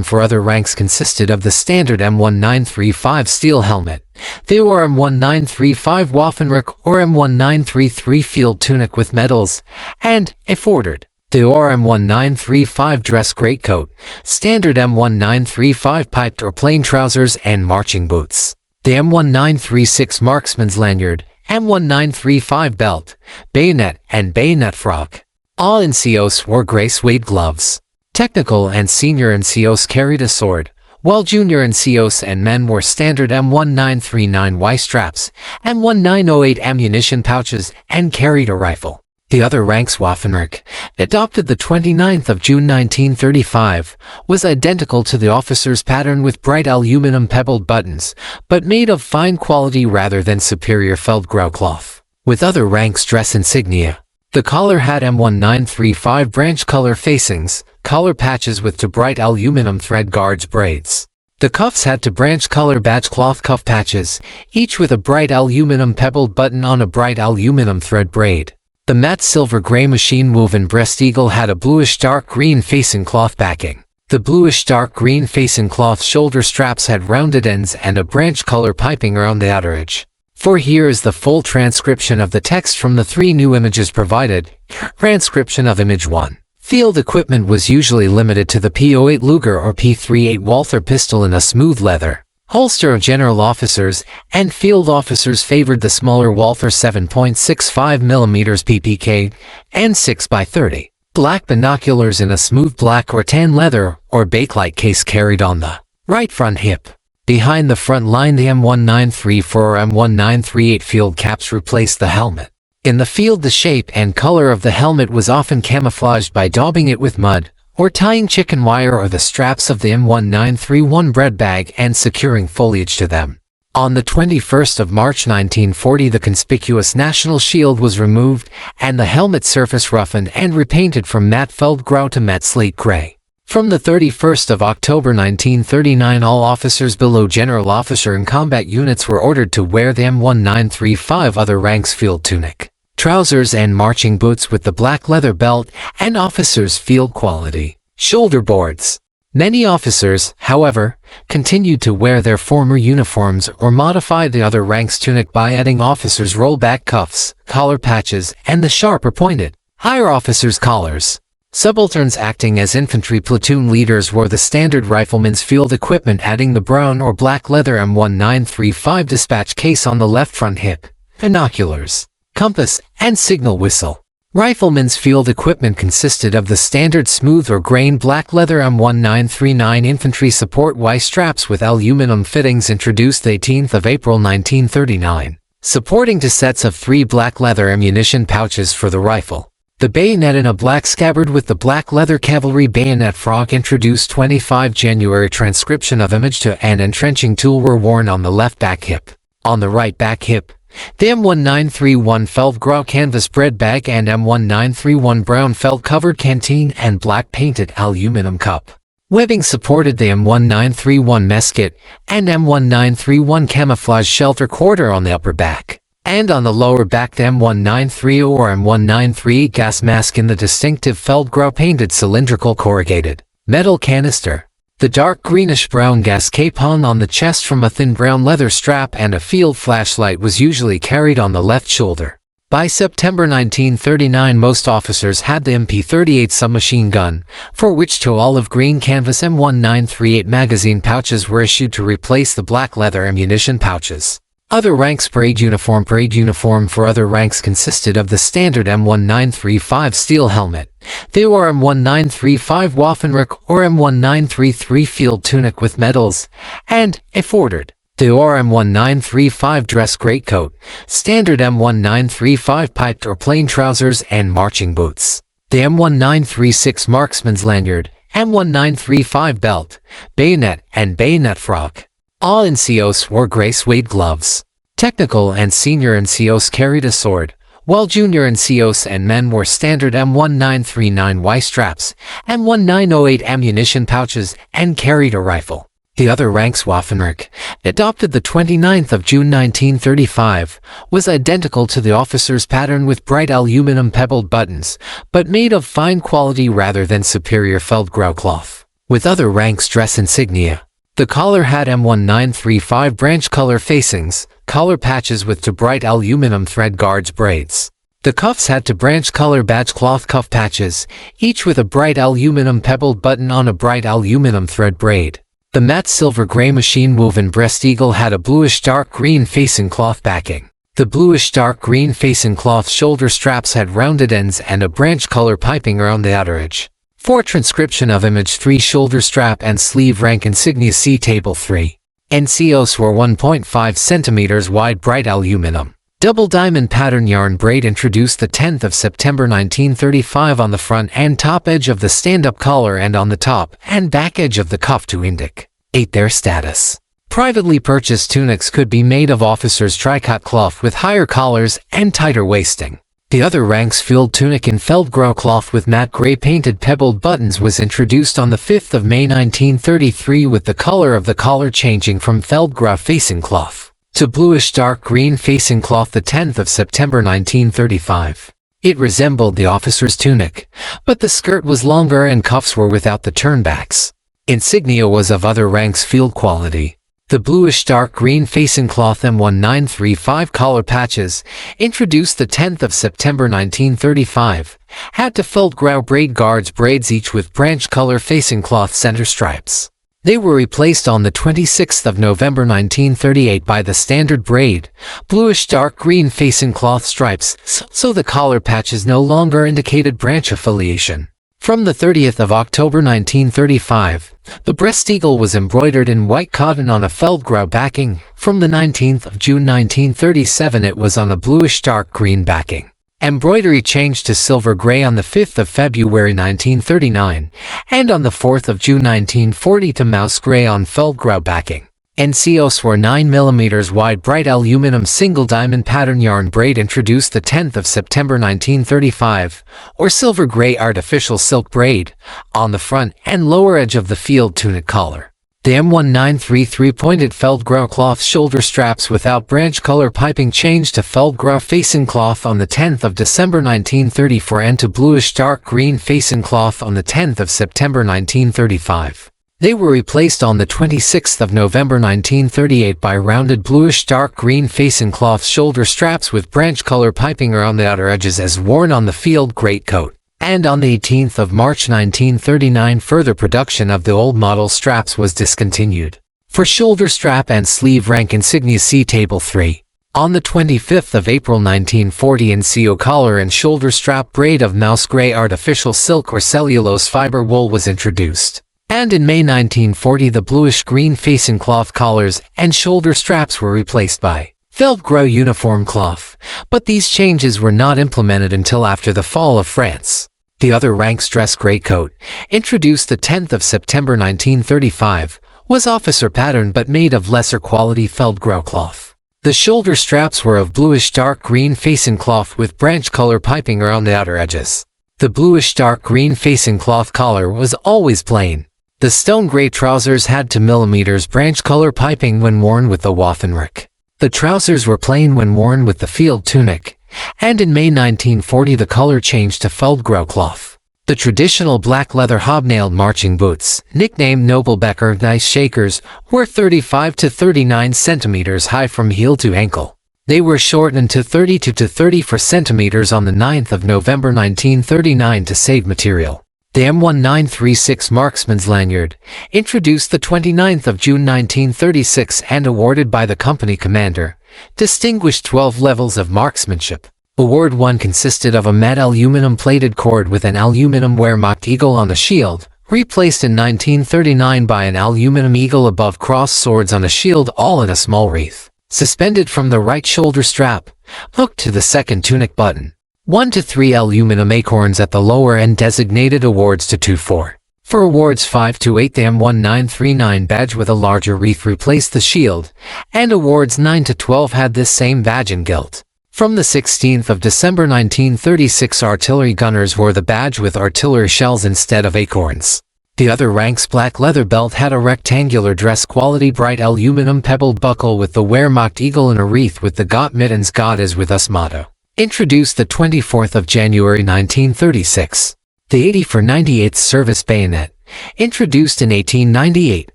for other ranks consisted of the standard M1935 steel helmet. They wore M1935 Waffenrock or M1933 field tunic with medals, and, if ordered, they wore M1935 dress greatcoat, standard M1935 piped or plain trousers and marching boots. The M1936 marksman's lanyard, M1935 belt, bayonet and bayonet frog. All NCOs wore gray suede gloves. Technical and senior NCOs carried a sword, while junior NCOs and men wore standard M1939Y straps, M1908 ammunition pouches, and carried a rifle. The other rank's Waffenreich, adopted the 29th of June 1935, was identical to the officer's pattern with bright aluminum pebbled buttons, but made of fine quality rather than superior Feldgrau cloth. With other ranks' dress insignia, the collar had M1935 branch collar facings, collar patches with to bright aluminum thread guards braids. The cuffs had to branch collar badge cloth cuff patches, each with a bright aluminum pebbled button on a bright aluminum thread braid. The matte silver gray machine-woven breast eagle had a bluish dark green facing cloth backing. The bluish dark green facing cloth shoulder straps had rounded ends and a branch color piping around the outer edge. For here is the full transcription of the text from the 3 new images provided. Transcription of Image 1. Field equipment was usually limited to the P08 Luger or P38 Walther pistol in a smooth leather holster. Of general officers and field officers favored the smaller Walther 7.65 mm PPK and 6x30. Black binoculars in a smooth black or tan leather or bakelite case carried on the right front hip. Behind the front line, the M1934 or M1938 field caps replaced the helmet. In the field, the shape and color of the helmet was often camouflaged by daubing it with mud, or tying chicken wire or the straps of the M1931 bread bag and securing foliage to them. On the 21st of March 1940, the conspicuous national shield was removed and the helmet surface roughened and repainted from matte Feldgrau to matte slate gray. From the 31st of October 1939, all officers below general officer in combat units were ordered to wear the M1935 other ranks field tunic, trousers and marching boots with the black leather belt and officers' field quality shoulder boards. Many officers, however, continued to wear their former uniforms or modified the other ranks tunic by adding officers' rollback cuffs, collar patches, and the sharper pointed, higher officers' collars. Subalterns acting as infantry platoon leaders wore the standard rifleman's field equipment, adding the brown or black leather M1935 dispatch case on the left front hip, binoculars, compass, and signal whistle. Rifleman's field equipment consisted of the standard smooth or grain black leather M1939 infantry support Y straps with aluminum fittings, introduced 18th of April 1939, supporting 2 sets of 3 black leather ammunition pouches for the rifle. The bayonet in a black scabbard with the black leather cavalry bayonet frog, introduced 25 January. Transcription of Image 2 and entrenching tool were worn on the left back hip. On the right back hip, the M1931 Feldgrau canvas bread bag and M1931 brown felt covered canteen and black painted aluminum cup. Webbing supported the M1931 mess kit and M1931 camouflage shelter quarter on the upper back. And on the lower back, the M1930 or M1938 gas mask in the distinctive Feldgrau painted cylindrical corrugated metal canister. The dark greenish-brown gas cape hung on the chest from a thin brown leather strap, and a field flashlight was usually carried on the left shoulder. By September 1939, most officers had the MP38 submachine gun, for which 2 olive green canvas M1938 magazine pouches were issued to replace the black leather ammunition pouches. Other ranks parade uniform for other ranks consisted of the standard M1935 steel helmet, the or M1935 Waffenreich or M1933 field tunic with medals, and, if ordered, the or M1935 dress greatcoat, standard M1935 piped or plain trousers and marching boots, the M1936 marksman's lanyard, M1935 belt, bayonet and bayonet frock. All NCOs wore gray suede gloves. Technical and senior NCOs carried a sword, while junior NCOs and men wore standard M1939Y straps, M1908 ammunition pouches, and carried a rifle. The other rank's Waffenreich, adopted the 29th of June 1935, was identical to the officer's pattern with bright aluminum pebbled buttons, but made of fine quality rather than superior Feldgrau cloth. With other ranks' dress insignia, the collar had M1935 branch color facings, collar patches with to bright aluminum thread guards braids. The cuffs had to branch color badge cloth cuff patches, each with a bright aluminum pebbled button on a bright aluminum thread braid. The matte silver gray machine-woven breast eagle had a bluish dark green facing cloth backing. The bluish dark green facing cloth shoulder straps had rounded ends and a branch color piping around the outer edge. For transcription of Image 3, shoulder strap and sleeve rank insignia, see Table 3. NCOs were 1.5 cm wide bright aluminum Double diamond pattern yarn braid introduced the 10th of September 1935 on the front and top edge of the stand-up collar and on the top and back edge of the cuff to indicate their status. Privately purchased tunics could be made of officers' tricot cloth with higher collars and tighter waisting. The other ranks field tunic in feldgrau cloth with matte gray painted pebbled buttons was introduced on the 5th of May 1933 with the color of the collar changing from feldgrau facing cloth to bluish dark green facing cloth the 10th of September 1935. It resembled the officer's tunic, but the skirt was longer and cuffs were without the turnbacks. Insignia was of other ranks field quality. The bluish dark green facing cloth M1935 collar patches, introduced the 10th of September 1935, had to feldgrau braid guards braids each with branch color facing cloth center stripes. They were replaced on the 26th of November 1938 by the standard braid, bluish dark green facing cloth stripes, so the collar patches no longer indicated branch affiliation. From the 30th of October 1935, the breast eagle was embroidered in white cotton on a feldgrau backing. From the 19th of June 1937 it was on a bluish dark green backing. Embroidery changed to silver gray on the 5th of February 1939, and on the 4th of June 1940 to mouse gray on feldgrau backing. NCOs were 9 mm wide bright aluminum single diamond pattern yarn braid introduced the 10th of September 1935, or silver gray artificial silk braid, on the front and lower edge of the field tunic collar. The M1933 pointed feldgrau cloth shoulder straps without branch color piping changed to feldgrau facing cloth on the 10th of December 1934 and to bluish dark green facing cloth on the 10th of September 1935. They were replaced on the 26th of November 1938 by rounded bluish dark green facing cloth shoulder straps with branch color piping around the outer edges as worn on the field greatcoat. And on the 18th of March 1939 further production of the old model straps was discontinued. For shoulder strap and sleeve rank insignia see Table 3. On the 25th of April 1940 NCO collar and shoulder strap braid of mouse gray artificial silk or cellulose fiber wool was introduced. And in May 1940 the bluish green facing cloth collars and shoulder straps were replaced by feldgrau uniform cloth, but these changes were not implemented until after the fall of France. The other rank's dress greatcoat, introduced the 10th of September 1935, was officer pattern but made of lesser quality feldgrau cloth. The shoulder straps were of bluish dark green facing cloth with branch color piping around the outer edges. The bluish dark green facing cloth collar was always plain. The stone gray trousers had 2 mm branch color piping when worn with the Waffenrock. The trousers were plain when worn with the field tunic, and in May 1940 the color changed to feldgrau cloth. The traditional black leather hobnailed marching boots, nicknamed Nobelbecker Nice Shakers, were 35 to 39 centimeters high from heel to ankle. They were shortened to 32 to 34 centimeters on the 9th of November 1939 to save material. The M1936 Marksman's Lanyard, introduced the 29th of June 1936 and awarded by the company commander, distinguished 12 levels of marksmanship. Award 1 consisted of a matte aluminum-plated cord with an aluminum Wehrmacht eagle on the shield, replaced in 1939 by an aluminum eagle above crossed swords on a shield all in a small wreath, suspended from the right shoulder strap, hooked to the second tunic button. 1 to 3 aluminum acorns at the lower end designated awards to 2-4. For awards 5 to 8 the M1939 badge with a larger wreath replaced the shield, and awards 9 to 12 had this same badge in gilt. From the 16th of December 1936 artillery gunners wore the badge with artillery shells instead of acorns. The other rank's black leather belt had a rectangular dress quality bright aluminum pebbled buckle with the Wehrmacht eagle in a wreath with the Gott mit uns God is with us motto. Introduced the 24th of January 1936. The 80 for 98th service bayonet, introduced in 1898,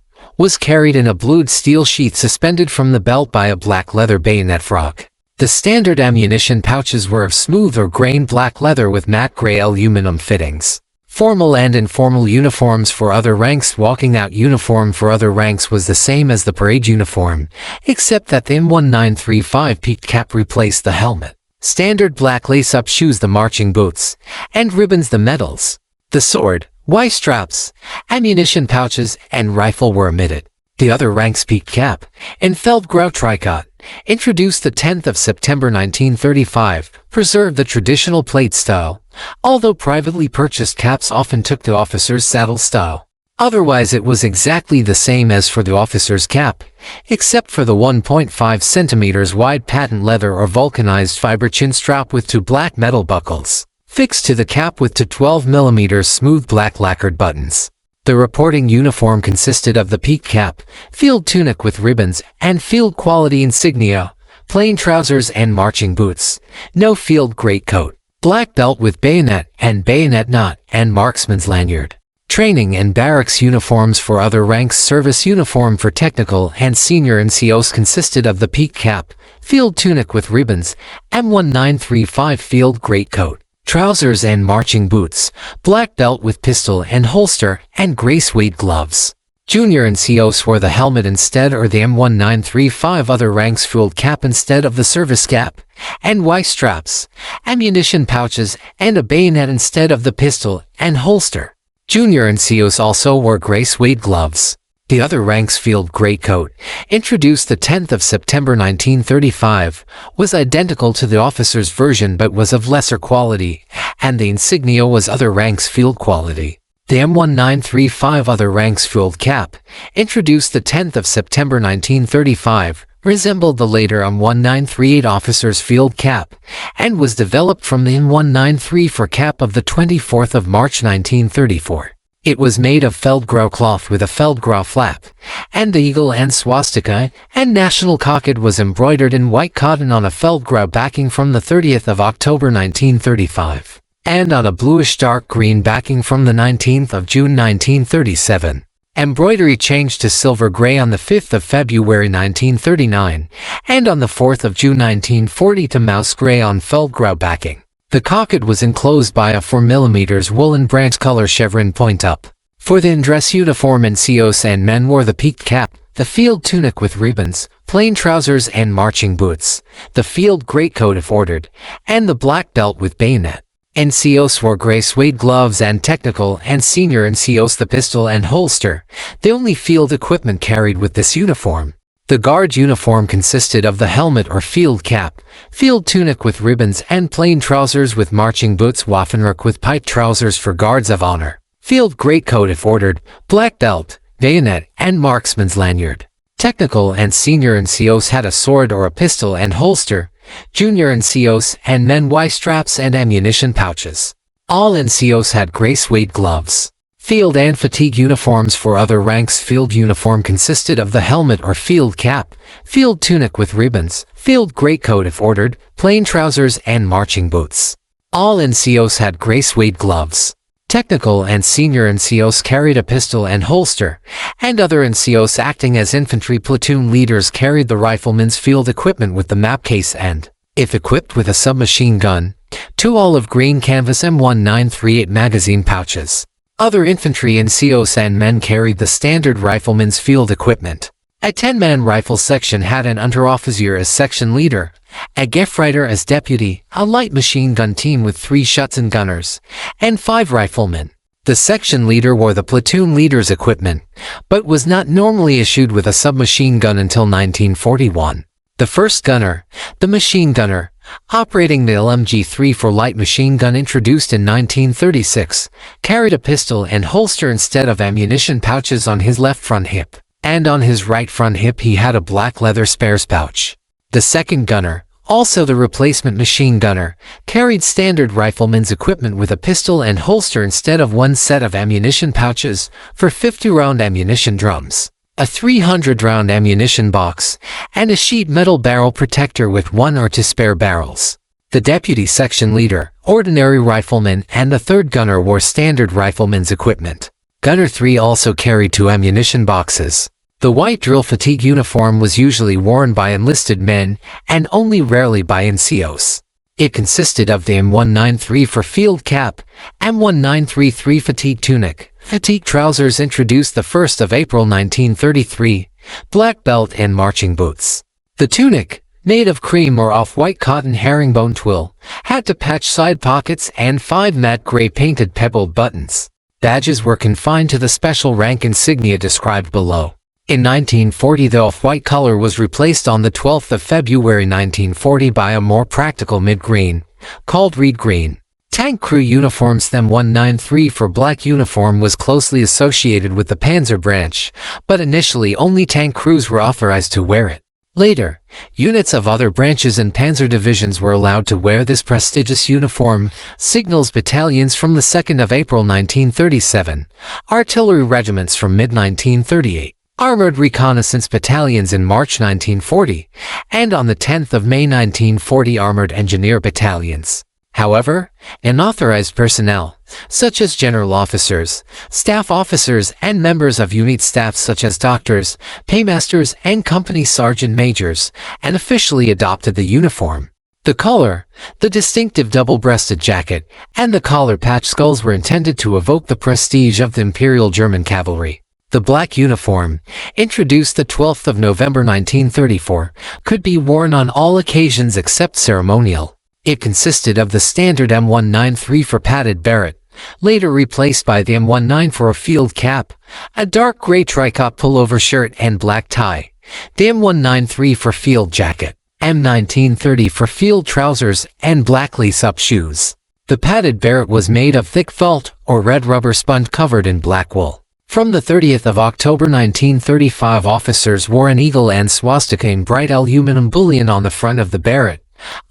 was carried in a blued steel sheath suspended from the belt by a black leather bayonet frog. The standard ammunition pouches were of smooth or grained black leather with matte gray aluminum fittings. Formal and informal uniforms for other ranks. Walking out uniform for other ranks was the same as the parade uniform, except that the M1935 peaked cap replaced the helmet. Standard black lace-up shoes the marching boots, and ribbons the medals. The sword, Y straps, ammunition pouches, and rifle were omitted. The other ranks peaked cap, and feldgrau tricot, introduced the 10th of September 1935, preserved the traditional plate style, although privately purchased caps often took the officer's saddle style. Otherwise it was exactly the same as for the officer's cap, except for the 1.5 centimeters wide patent leather or vulcanized fiber chin strap with two black metal buckles, fixed to the cap with two 12mm smooth black lacquered buttons. The reporting uniform consisted of the peak cap, field tunic with ribbons, and field quality insignia, plain trousers and marching boots, no field greatcoat, black belt with bayonet and bayonet knot, and marksman's lanyard. Training and barracks uniforms for other ranks. Service uniform for technical and senior NCOs consisted of the peak cap, field tunic with ribbons, M1935 field greatcoat, trousers and marching boots, black belt with pistol and holster, and gray suede gloves. Junior NCOs wore the helmet instead or the M1935 other ranks field cap instead of the service cap, and Y straps, ammunition pouches, and a bayonet instead of the pistol and holster. Junior NCOs also wore gray suede gloves. The other ranks field greatcoat, introduced the 10th of September 1935, was identical to the officer's version but was of lesser quality, and the insignia was other ranks field quality. The M1935 other ranks field cap, introduced the 10th of September 1935, resembled the later M1938 officer's field cap, and was developed from the M1934 cap of the 24th of March 1934. It was made of Feldgrau cloth with a Feldgrau flap, and the eagle and swastika and national cockade was embroidered in white cotton on a Feldgrau backing from the 30th of October 1935, and on a bluish dark green backing from the 19th of June 1937. Embroidery changed to silver gray on the 5th of February 1939, and on the 4th of June 1940 to mouse gray on Feldgrau backing. The cockade was enclosed by a 4mm woolen branch color chevron point up. For the undress uniform, NCOs and men wore the peaked cap, the field tunic with ribbons, plain trousers and marching boots, the field greatcoat if ordered, and the black belt with bayonet. NCOs wore gray suede gloves and technical and senior NCOs the pistol and holster, the only field equipment carried with this uniform. The guard uniform consisted of the helmet or field cap, field tunic with ribbons and plain trousers with marching boots, Waffenrock with pipe trousers for guards of honor, field greatcoat if ordered, black belt, bayonet, and marksman's lanyard. Technical and senior NCOs had a sword or a pistol and holster, junior NCOs and men Y straps and ammunition pouches. All NCOs had gray suede gloves. Field and fatigue uniforms for other ranks. Field uniform consisted of the helmet or field cap, field tunic with ribbons, field greatcoat if ordered, plain trousers and marching boots. All NCOs had gray suede gloves. Technical and senior NCOs carried a pistol and holster, and other NCOs acting as infantry platoon leaders carried the rifleman's field equipment with the map case and, if equipped with a submachine gun, two olive green canvas M1938 magazine pouches. Other infantry NCOs and men carried the standard rifleman's field equipment. A 10-man rifle section had an unteroffizier as section leader, a Gefreiter as deputy, a light machine gun team with 3 Schutzen gunners, and 5 riflemen. The section leader wore the platoon leader's equipment, but was not normally issued with a submachine gun until 1941. The first gunner, the machine gunner, operating the LMG-3 for light machine gun introduced in 1936, carried a pistol and holster instead of ammunition pouches on his left front hip, and on his right front hip he had a black leather spares pouch. The second gunner, also the replacement machine gunner, carried standard rifleman's equipment with a pistol and holster instead of one set of ammunition pouches for 50-round ammunition drums, a 300-round ammunition box, and a sheet metal barrel protector with 1 or 2 spare barrels. The deputy section leader, ordinary rifleman, and the third gunner wore standard rifleman's equipment. Gunner 3 also carried 2 ammunition boxes. The white drill fatigue uniform was usually worn by enlisted men and only rarely by NCOs. It consisted of the M193 for field cap, M1933 fatigue tunic, fatigue trousers introduced the 1st of April 1933, black belt and marching boots. The tunic, made of cream or off-white cotton herringbone twill, had 2 patch side pockets and 5 matte gray painted pebbled buttons. Badges were confined to the special rank insignia described below. In 1940, the off-white color was replaced on the 12th of February 1940 by a more practical mid-green, called reed green. Tank crew uniforms them 193 for black uniform was closely associated with the Panzer branch, but initially only tank crews were authorized to wear it. Later, units of other branches and panzer divisions were allowed to wear this prestigious uniform. Signals battalions from the 2nd of April 1937, artillery regiments from mid-1938, armored reconnaissance battalions in March 1940, and on the 10th of May 1940 armored engineer battalions. However, unauthorized personnel, such as general officers, staff officers, and members of unit staff such as doctors, paymasters, and company sergeant majors, unofficially adopted the uniform. The collar, the distinctive double-breasted jacket, and the collar patch skulls were intended to evoke the prestige of the Imperial German cavalry. The black uniform, introduced the 12th of November 1934, could be worn on all occasions except ceremonial. It consisted of the standard M193 for padded beret, later replaced by the M19 for a field cap, a dark gray tricot pullover shirt and black tie, the M193 for field jacket, M1930 for field trousers, and black lace-up shoes. The padded beret was made of thick felt or red rubber sponge covered in black wool. From the 30th of October 1935, officers wore an eagle and swastika in bright aluminum bullion on the front of the beret.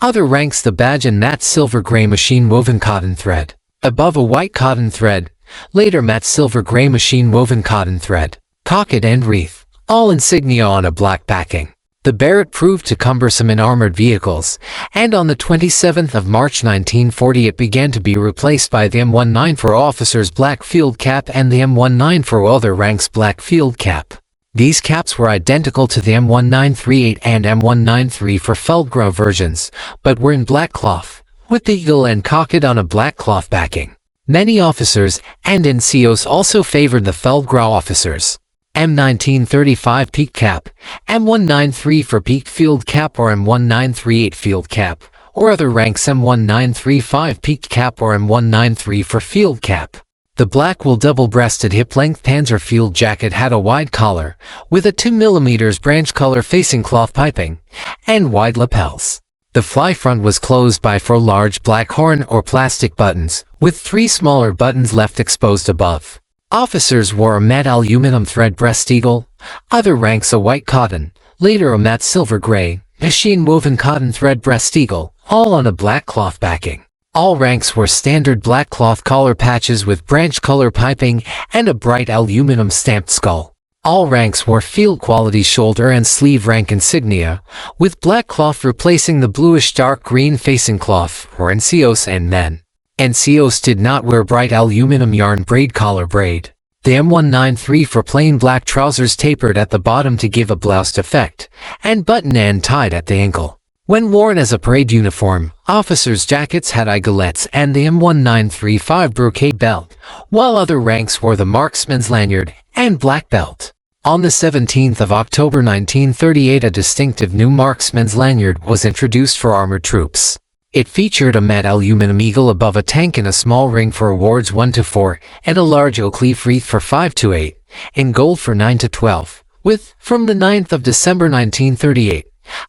Other ranks the badge in matte silver-gray machine-woven cotton thread, above a white cotton thread, later matte silver-gray machine-woven cotton thread, cockade and wreath, all insignia on a black backing. The beret proved too cumbersome in armored vehicles, and on the 27th of March 1940 it began to be replaced by the M19 for officers' black field cap and the M19 for other ranks' black field cap. These caps were identical to the M1938 and M193 for Feldgrau versions, but were in black cloth, with the eagle and cockade on a black cloth backing. Many officers and NCOs also favored the Feldgrau officers. M1935 peak cap, M193 for peak field cap or M1938 field cap, or other ranks M1935 peak cap or M193 for field cap. The black wool double-breasted hip-length Panzer field jacket had a wide collar, with a 2 mm branch collar facing cloth piping, and wide lapels. The fly front was closed by 4 large black horn or plastic buttons, with 3 smaller buttons left exposed above. Officers wore a matte aluminum thread breast eagle, other ranks a white cotton, later a matte silver-gray, machine-woven cotton thread breast eagle, all on a black cloth backing. All ranks wore standard black cloth collar patches with branch color piping and a bright aluminum stamped skull. All ranks wore field quality shoulder and sleeve rank insignia, with black cloth replacing the bluish dark green facing cloth for NCOs and men. NCOs did not wear bright aluminum yarn braid collar braid. The M193 for plain black trousers tapered at the bottom to give a bloused effect, and buttoned and tied at the ankle. When worn as a parade uniform, officers' jackets had aiguillettes and the M1935 brocade belt, while other ranks wore the marksman's lanyard and black belt. On the 17th of October 1938, a distinctive new marksman's lanyard was introduced for armored troops. It featured a matte aluminum eagle above a tank in a small ring for awards 1 to 4 and a large oak leaf wreath for 5 to 8, in gold for 9 to 12, with, from the 9th of December 1938,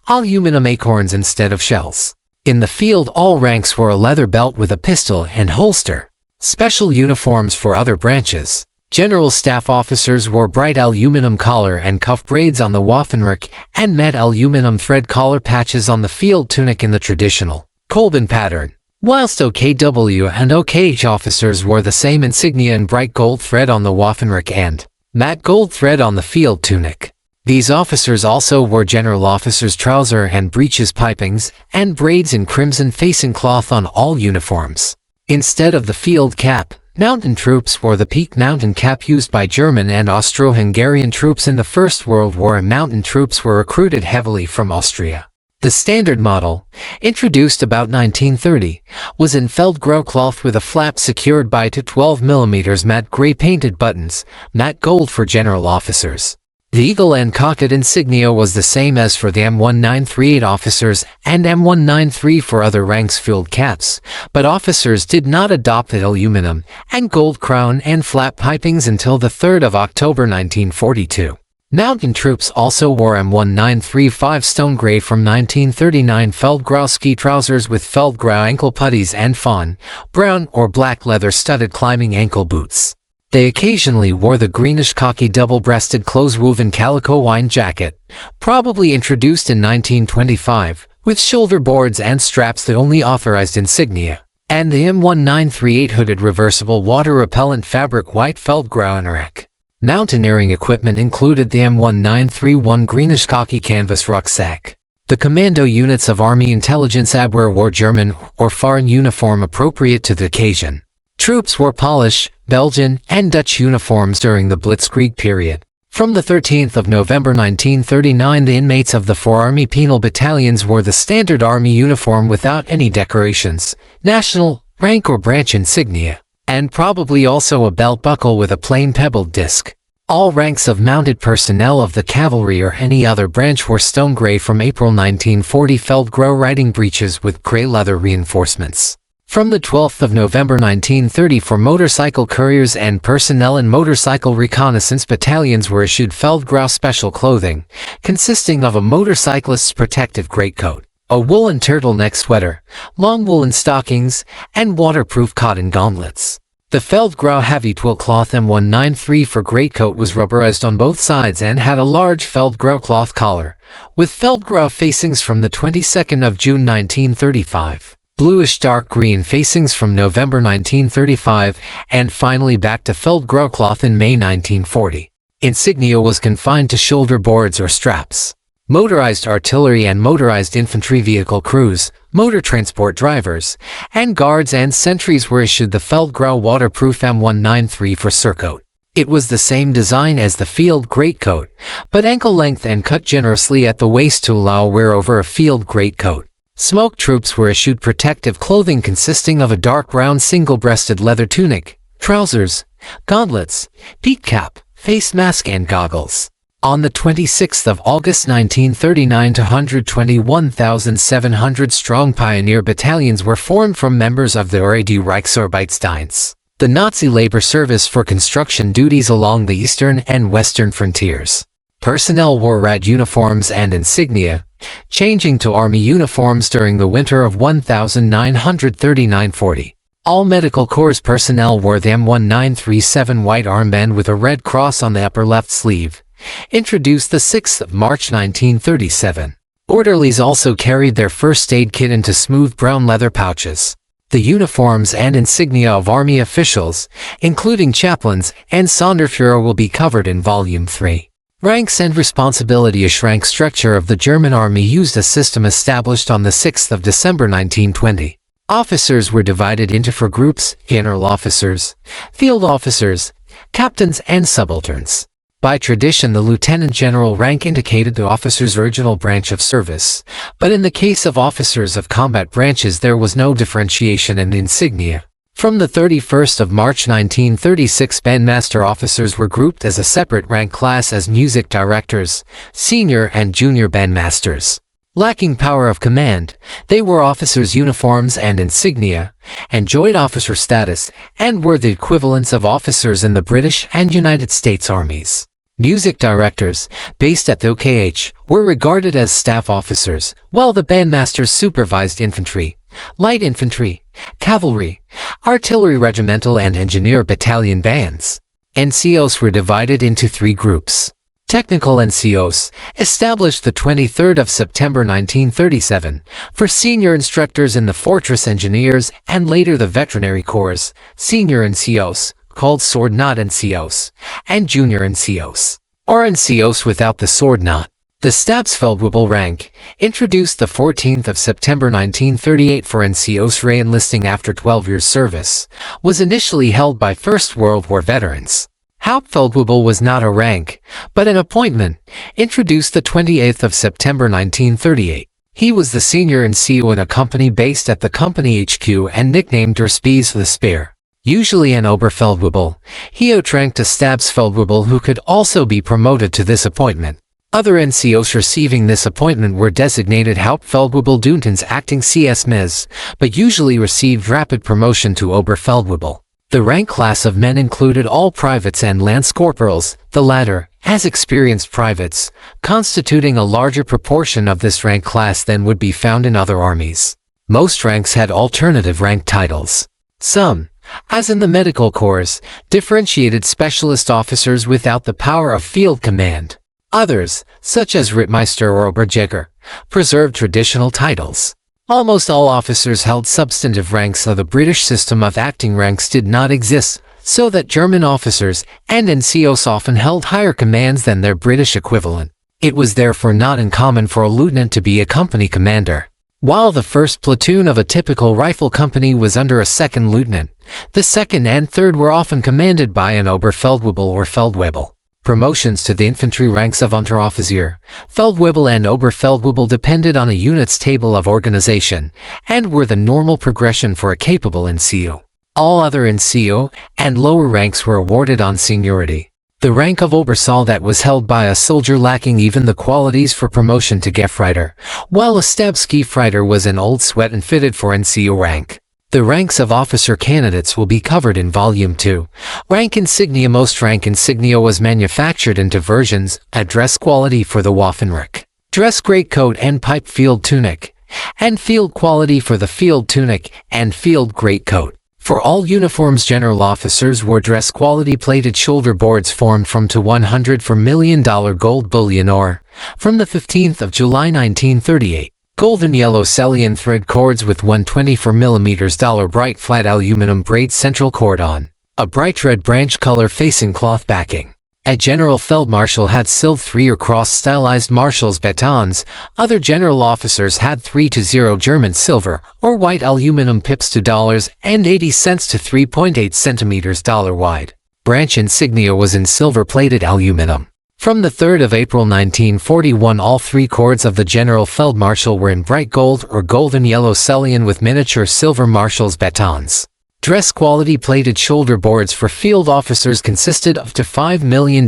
aluminum acorns instead of shells. In the field, all ranks wore a leather belt with a pistol and holster. Special uniforms for other branches. General staff officers wore bright aluminum collar and cuff braids on the Waffenrock and matte aluminum thread collar patches on the field tunic in the traditional Kolben pattern, whilst OKW and OKH officers wore the same insignia in bright gold thread on the Waffenrock and matte gold thread on the field tunic. These officers also wore general officers' trouser and breeches pipings and braids in crimson facing cloth on all uniforms. Instead of the field cap, mountain troops wore the peak mountain cap used by German and Austro-Hungarian troops in the First World War, and mountain troops were recruited heavily from Austria. The standard model, introduced about 1930, was in Feldgrau cloth with a flap secured by 2 12 mm matte gray painted buttons, matte gold for general officers. The eagle and cockade insignia was the same as for the M1938 officers and M193 for other ranks' field caps, but officers did not adopt the aluminum and gold crown and flap pipings until the 3rd of October 1942. Mountain troops also wore M1935 stone gray from 1939 Feldgrau ski trousers with Feldgrau ankle puttees and fawn, brown or black leather-studded climbing ankle boots. They occasionally wore the greenish khaki double-breasted close-woven calico wine jacket, probably introduced in 1925, with shoulder boards and straps the only authorized insignia, and the M1938 hooded reversible water-repellent fabric white Feldgrau anorak. Mountaineering equipment included the M1931 greenish khaki canvas rucksack. The commando units of Army Intelligence Abwehr wore German or foreign uniform appropriate to the occasion. Troops wore Polish, Belgian, and Dutch uniforms during the Blitzkrieg period. From the 13th of November 1939, the inmates of the 4 Army penal battalions wore the standard Army uniform without any decorations, national, rank or branch insignia, and probably also a belt buckle with a plain pebbled disc. All ranks of mounted personnel of the cavalry or any other branch wore stone gray from April 1940 Feldgrau riding breeches with gray leather reinforcements. From the 12th of November 1930, for motorcycle couriers and personnel in motorcycle reconnaissance battalions were issued Feldgrau special clothing, consisting of a motorcyclist's protective greatcoat, a woolen turtleneck sweater, long woolen stockings, and waterproof cotton gauntlets. The Feldgrau heavy twill cloth M193 for greatcoat was rubberized on both sides and had a large Feldgrau cloth collar, with Feldgrau facings from the 22nd of June 1935. Bluish dark green facings from November 1935, and finally back to Feldgrau cloth in May 1940. Insignia was confined to shoulder boards or straps. Motorized artillery and motorized infantry vehicle crews, motor transport drivers, and guards and sentries were issued the Feldgrau waterproof M193 for surcoat. It was the same design as the field greatcoat, but ankle length and cut generously at the waist to allow wear over a field greatcoat. Smoke troops were issued protective clothing consisting of a dark brown single-breasted leather tunic, trousers, gauntlets, peak cap, face mask and goggles. On the 26th of August 1939, 121,700 strong pioneer battalions were formed from members of the RAD Reichsarbeitsdienst, the Nazi labor service for construction duties along the eastern and western frontiers. Personnel wore RAD uniforms and insignia, changing to Army uniforms during the winter of 1939-40. All Medical Corps personnel wore the M1937 white armband with a red cross on the upper left sleeve, introduced the 6th of March 1937. Orderlies also carried their first aid kit into smooth brown leather pouches. The uniforms and insignia of Army officials, including chaplains and Sonderführer, will be covered in Volume 3. Ranks and responsibility. A rank structure of the German Army used a system established on the 6th of December 1920. Officers were divided into 4 groups: general officers, field officers, captains, and subalterns. By tradition, the lieutenant general rank indicated the officer's original branch of service, but in the case of officers of combat branches there was no differentiation in the insignia. From the 31st of March 1936, bandmaster officers were grouped as a separate rank class as music directors, senior and junior bandmasters. Lacking power of command, they wore officers' uniforms and insignia, enjoyed officer status, and were the equivalents of officers in the British and United States armies. Music directors, based at the OKH, were regarded as staff officers, while the bandmasters supervised infantry, light infantry, cavalry, artillery regimental and engineer battalion bands. NCOs were divided into 3 groups. Technical NCOs, established the 23rd of September 1937, for senior instructors in the Fortress Engineers and later the Veterinary Corps, senior NCOs, called sword knot NCOs, and junior NCOs, or NCOs without the sword knot. The Stabsfeldwebel rank, introduced the 14th of September 1938 for NCOs re-enlisting after 12 years service, was initially held by First World War veterans. Hauptfeldwebel was not a rank, but an appointment, introduced the 28th of September 1938. He was the senior NCO in a company based at the company HQ and nicknamed Der Spies the Spear. Usually an Oberfeldwebel, he outranked a Stabsfeldwebel who could also be promoted to this appointment. Other NCOs receiving this appointment were designated Hauptfeldwebel Duntens acting CS Ms, but usually received rapid promotion to Oberfeldwebel. The rank class of men included all privates and lance corporals, the latter, as experienced privates, constituting a larger proportion of this rank class than would be found in other armies. Most ranks had alternative rank titles. Some, as in the medical corps, differentiated specialist officers without the power of field command. Others, such as Rittmeister or Oberjäger, preserved traditional titles. Almost all officers held substantive ranks, though the British system of acting ranks did not exist, so that German officers and NCOs often held higher commands than their British equivalent. It was therefore not uncommon for a lieutenant to be a company commander. While the first platoon of a typical rifle company was under a second lieutenant, the second and third were often commanded by an Oberfeldwebel or Feldwebel. Promotions to the infantry ranks of Unteroffizier, Feldwebel and Oberfeldwebel depended on a unit's table of organization, and were the normal progression for a capable NCO. All other NCO and lower ranks were awarded on seniority. The rank of Obersoldat was held by a soldier lacking even the qualities for promotion to Gefreiter, while a Stabsgeführer was an old sweat and fitted for NCO rank. The ranks of officer candidates will be covered in Volume 2. Rank insignia. Most rank insignia was manufactured into versions, a dress quality for the Waffenrock, dress greatcoat and pipe field tunic, and field quality for the field tunic and field greatcoat. For all uniforms, general officers wore dress quality plated shoulder boards formed from to 100 for $1 million gold bullion or, from the 15th of July 1938, golden yellow Sellian thread cords with 120 for $mm bright flat aluminum braid central cord on a bright red branch color facing cloth backing. A general feldmarschall had silv 3 or cross-stylized marshal's batons. Other general officers had 3-0 German silver or white aluminum pips $2.80 to 3.8 centimeters dollar wide. Branch insignia was in silver-plated aluminum. From the 3rd of April 1941, all 3 cords of the general feldmarschall were in bright gold or golden yellow Sellian with miniature silver marshal's batons. Dress quality plated shoulder boards for field officers consisted of to $5 million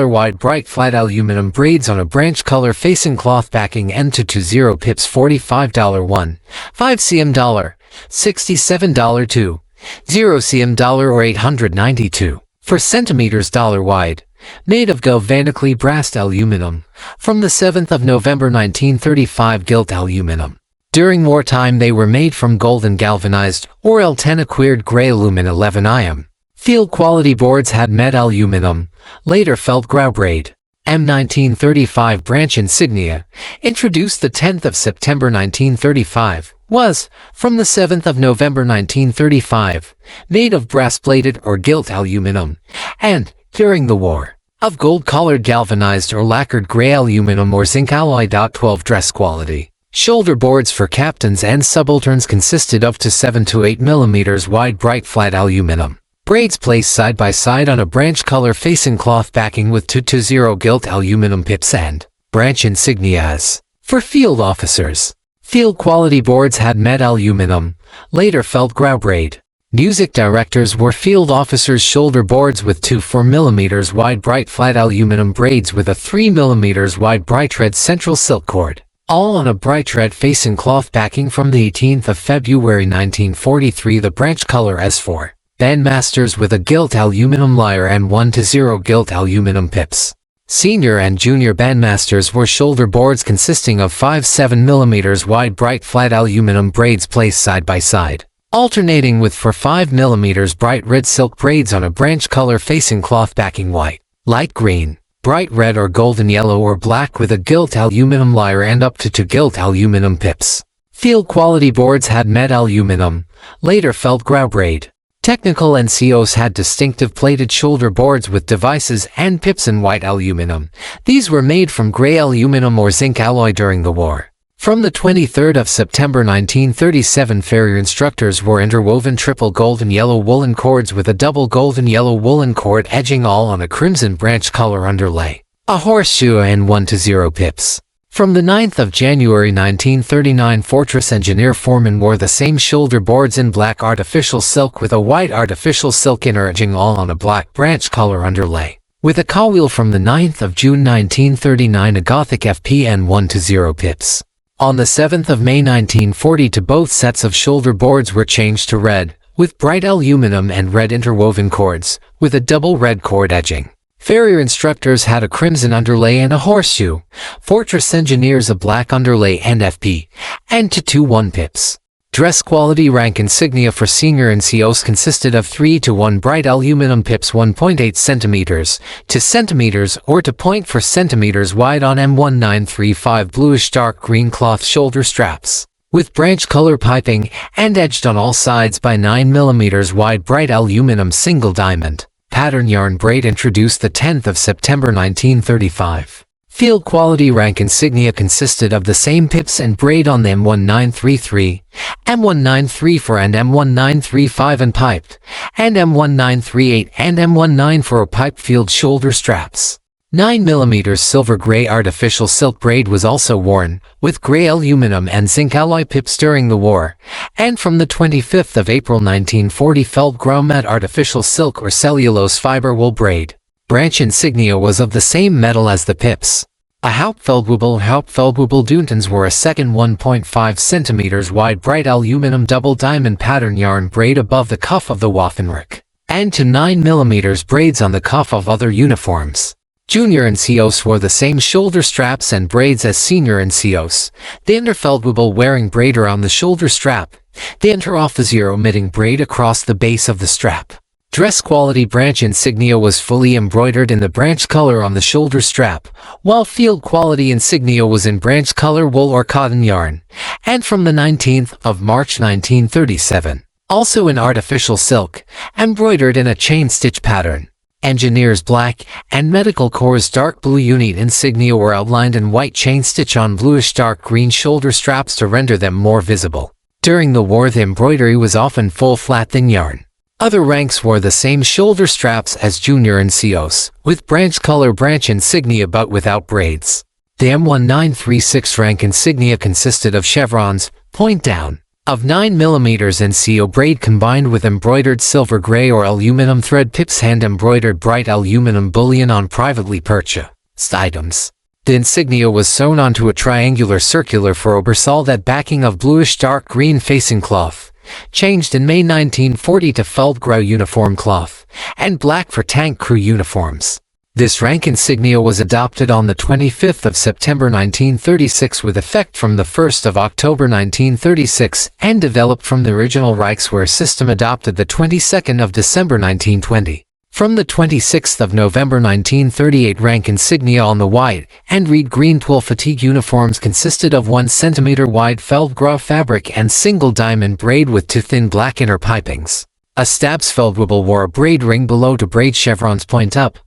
wide bright flat aluminum braids on a branch color facing cloth backing and to 20 pips $45 1, 5 cm $67 2, 0 cm or 892 for centimeters dollar wide, made of galvanically brassed aluminum, from the 7th of November 1935 gilt aluminum. During wartime they were made from golden galvanized or L10 gray aluminum 11 iam. Field quality boards had med aluminum, later Feldgrau braid. M1935 branch insignia, introduced the 10th of September 1935, was, from the 7th of November 1935, made of brass-plated or gilt aluminum, and, during the war, of gold-colored galvanized or lacquered gray aluminum or zinc alloy. 12 dress quality. Shoulder boards for captains and subalterns consisted of to 7 to 8 mm wide bright flat aluminum. Braids placed side by side on a branch color facing cloth backing with 220 gilt aluminum pips and branch insignias. For field officers, field quality boards had med aluminum, later Feldgrau braid. Music directors wore field officers' shoulder boards with 4 mm wide bright flat aluminum braids with a 3 mm wide bright red central silk cord, all on a bright red facing cloth backing. From the 18th of February 1943 the branch color S4. Bandmasters with a gilt aluminum lyre and 1-0 gilt aluminum pips. Senior and junior bandmasters wore shoulder boards consisting of 5-7 mm wide bright flat aluminum braids placed side by side, alternating with 5 mm bright red silk braids on a branch color facing cloth backing white, light green, bright red or golden yellow or black with a gilt aluminum lyre and up to 2 gilt aluminum pips. Field quality boards had med aluminum, later Feldgrau braid. Technical NCOs had distinctive plated shoulder boards with devices and pips in white aluminum. These were made from gray aluminum or zinc alloy during the war. From the 23rd of September 1937 farrier instructors wore interwoven triple golden yellow woolen cords with a double golden yellow woolen cord edging all on a crimson branch color underlay, a horseshoe and 1-0 pips. From the 9th of January 1939 fortress engineer foremen wore the same shoulder boards in black artificial silk with a white artificial silk inner edging all on a black branch color underlay, with a cowheel. From the 9th of June 1939 a Gothic FPN 1-0 pips. On the 7th of May 1940 both sets of shoulder boards were changed to red, with bright aluminum and red interwoven cords, with a double red cord edging. Farrier instructors had a crimson underlay and a horseshoe, Fortress engineers a black underlay and FP, and 2-1 pips. Dress quality rank insignia for senior NCOs consisted of 3-1 bright aluminum pips 1.8 centimeters, 2 centimeters or 2.4 centimeters wide on M1935 bluish dark green cloth shoulder straps, with branch color piping and edged on all sides by 9 mm wide bright aluminum single diamond pattern yarn braid introduced the 10th of September 1935. Field quality rank insignia consisted of the same pips and braid on the M1933, M1934 and M1935 and piped, and M1938 and M1940 piped field shoulder straps. 9 mm silver gray artificial silk braid was also worn, with gray aluminum and zinc alloy pips during the war, and from the 25th of April 1940 Feldgrau matte artificial silk or cellulose fiber wool braid. Branch insignia was of the same metal as the pips. A Hauptfeldwebel Duntons were a second 1.5 cm wide bright aluminum double diamond pattern yarn braid above the cuff of the Waffenrock, and 9 mm braids on the cuff of other uniforms. Junior NCOs wore the same shoulder straps and braids as senior NCOs, the Unterfeldwebel wearing braid around the shoulder strap, the Unteroffizier omitting braid across the base of the strap. Dress quality branch insignia was fully embroidered in the branch color on the shoulder strap, while field quality insignia was in branch color wool or cotton yarn, and from the 19th of March 1937, also in artificial silk, embroidered in a chain stitch pattern. Engineers black and Medical Corps dark blue unit insignia were outlined in white chain stitch on bluish dark green shoulder straps to render them more visible. During the war the embroidery was often full flat thin yarn. Other ranks wore the same shoulder straps as junior NCOs, with branch color branch insignia but without braids. The M1936 rank insignia consisted of chevrons, point down, of 9 mm NCO braid combined with embroidered silver gray or aluminum thread pips hand embroidered bright aluminum bullion on privately purchased items. The insignia was sewn onto a triangular circular for Obersaal that backing of bluish dark green facing cloth, changed in May 1940 to Feldgrau uniform cloth, and black for tank crew uniforms. This rank insignia was adopted on the 25th of September 1936 with effect from the 1st of October 1936 and developed from the original Reichswehr system adopted the 22nd of December 1920. From the 26th of November 1938 rank insignia on the white and reed green twill fatigue uniforms consisted of 1 cm wide Feldgrau fabric and single diamond braid with 2 thin black inner pipings. A Stabsfeldwebel wore a braid ring below to braid chevrons point up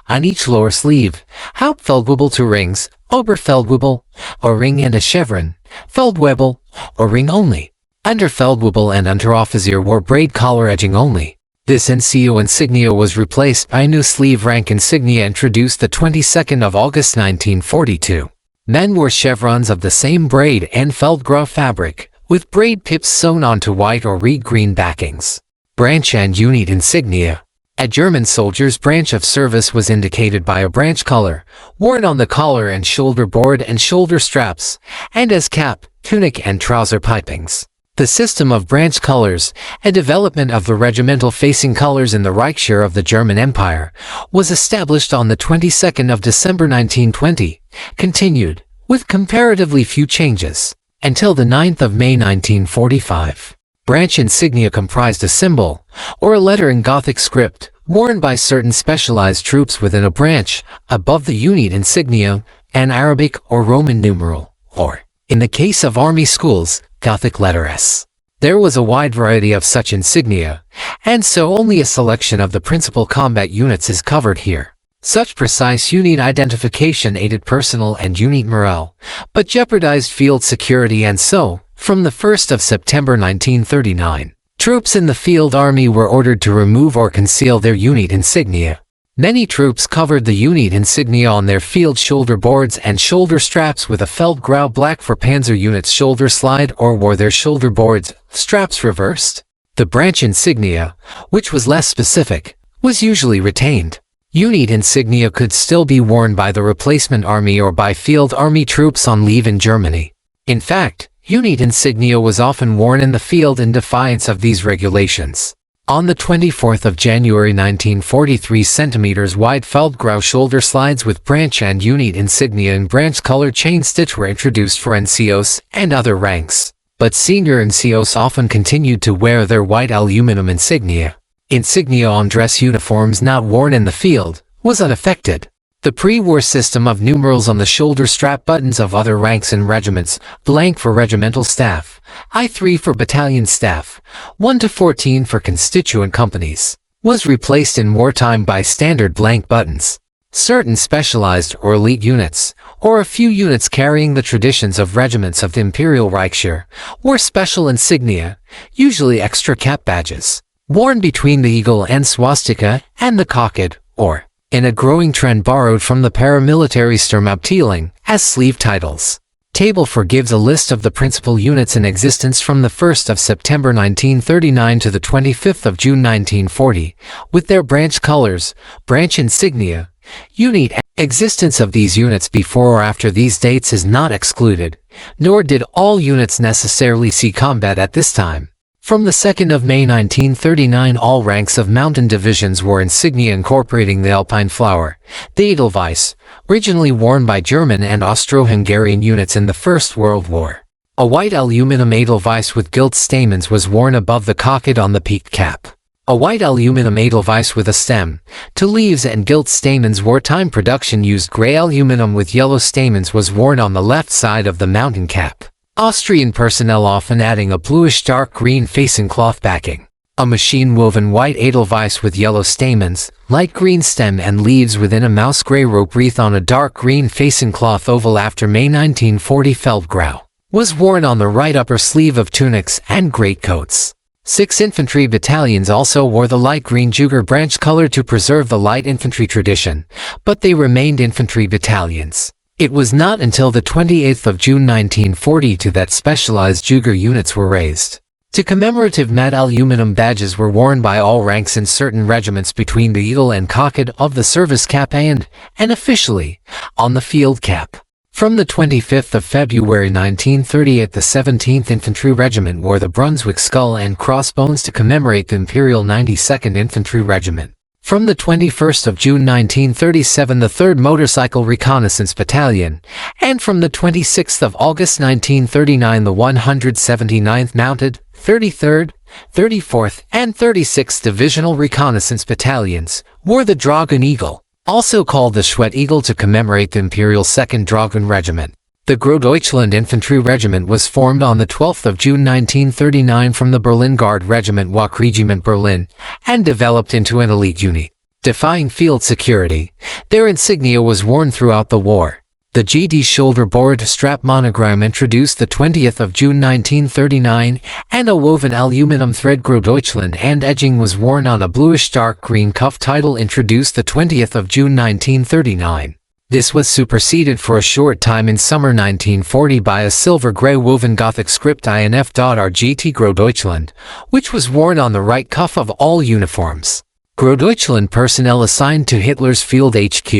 on each lower sleeve, Hauptfeldwebel 2 rings, Oberfeldwebel, a ring and a chevron, Feldwebel, a ring only. Unterfeldwebel and Unteroffizier wore braid collar edging only. This NCO insignia was replaced by a new sleeve rank insignia introduced the 22nd of August 1942. Men wore chevrons of the same braid and Feldgrau fabric, with braid pips sewn onto white or reed green backings. Branch and unit insignia. A German soldier's branch of service was indicated by a branch color, worn on the collar and shoulder board and shoulder straps, and as cap, tunic and trouser pipings. The system of branch colors, a development of the regimental facing colors in the Reichswehr of the German Empire, was established on the 22nd of December 1920, continued, with comparatively few changes, until the 9th of May 1945. Branch insignia comprised a symbol, or a letter in Gothic script, worn by certain specialized troops within a branch, above the unit insignia, an Arabic or Roman numeral, or, in the case of army schools, Gothic letter S. There was a wide variety of such insignia, and so only a selection of the principal combat units is covered here. Such precise unit identification aided personnel and unit morale, but jeopardized field security and so, from the 1st of September 1939, troops in the field army were ordered to remove or conceal their unit insignia. Many troops covered the unit insignia on their field shoulder boards and shoulder straps with a Feldgrau black for panzer units shoulder slide or wore their shoulder boards, straps reversed. The branch insignia, which was less specific, was usually retained. Unit insignia could still be worn by the replacement army or by field army troops on leave in Germany. In fact, unit insignia was often worn in the field in defiance of these regulations. On the 24th of January 1943, centimeters wide Feldgrau shoulder slides with branch and unit insignia and branch-colored chain stitch were introduced for NCOs and other ranks, but senior NCOs often continued to wear their white aluminum insignia. Insignia on dress uniforms not worn in the field was unaffected. The pre-war system of numerals on the shoulder strap buttons of other ranks and regiments, blank for regimental staff, I3 for battalion staff, 1 to 14 for constituent companies, was replaced in wartime by standard blank buttons. Certain specialized or elite units, or a few units carrying the traditions of regiments of the Imperial Reichsheer, wore special insignia, usually extra cap badges, worn between the eagle and swastika and the cockade, or, in a growing trend borrowed from the paramilitary Sturmabteilung, as sleeve titles. Table 4 gives a list of the principal units in existence from the 1st of September 1939 to the 25th of June 1940, with their branch colors, branch insignia, unit. Existence of these units before or after these dates is not excluded, nor did all units necessarily see combat at this time. From the 2nd of May 1939, all ranks of mountain divisions wore insignia incorporating the Alpine flower, the Edelweiss, originally worn by German and Austro-Hungarian units in the First World War. A white aluminum Edelweiss with gilt stamens was worn above the cockade on the peaked cap. A white aluminum Edelweiss with a stem, to leaves and gilt stamens. Wartime production used gray aluminum with yellow stamens was worn on the left side of the mountain cap. Austrian personnel often adding a bluish dark green facing cloth backing. A machine-woven white Edelweiss with yellow stamens, light green stem and leaves within a mouse gray rope wreath on a dark green facing cloth oval after May 1940 Feldgrau, was worn on the right upper sleeve of tunics and greatcoats. 6 infantry battalions also wore the light green Juger branch color to preserve the light infantry tradition, but they remained infantry battalions. It was not until the 28th of June 1942 that specialized Juger units were raised. To commemorative matte aluminum badges were worn by all ranks in certain regiments between the eagle and cockade of the service cap and officially, on the field cap. From the 25th of February 1938, the 17th Infantry Regiment wore the Brunswick skull and crossbones to commemorate the Imperial 92nd Infantry Regiment. From the 21st of June 1937, the 3rd Motorcycle Reconnaissance Battalion, and from the 26th of August 1939, the 179th Mounted, 33rd, 34th, and 36th Divisional Reconnaissance Battalions, wore the Dragoon Eagle, also called the Schwert Eagle, to commemorate the Imperial 2nd Dragoon Regiment. The Großdeutschland Infantry Regiment was formed on the 12th of June 1939 from the Berlin Guard Regiment Wachregiment Berlin, and developed into an elite unit. Defying field security, their insignia was worn throughout the war. The GD shoulder board strap monogram introduced the 20th of June 1939, and a woven aluminum thread Großdeutschland and edging was worn on a bluish dark green cuff title introduced the 20th of June 1939. This was superseded for a short time in summer 1940 by a silver-gray woven Gothic script INF.RGT Großdeutschland, which was worn on the right cuff of all uniforms. Großdeutschland personnel assigned to Hitler's Field HQ,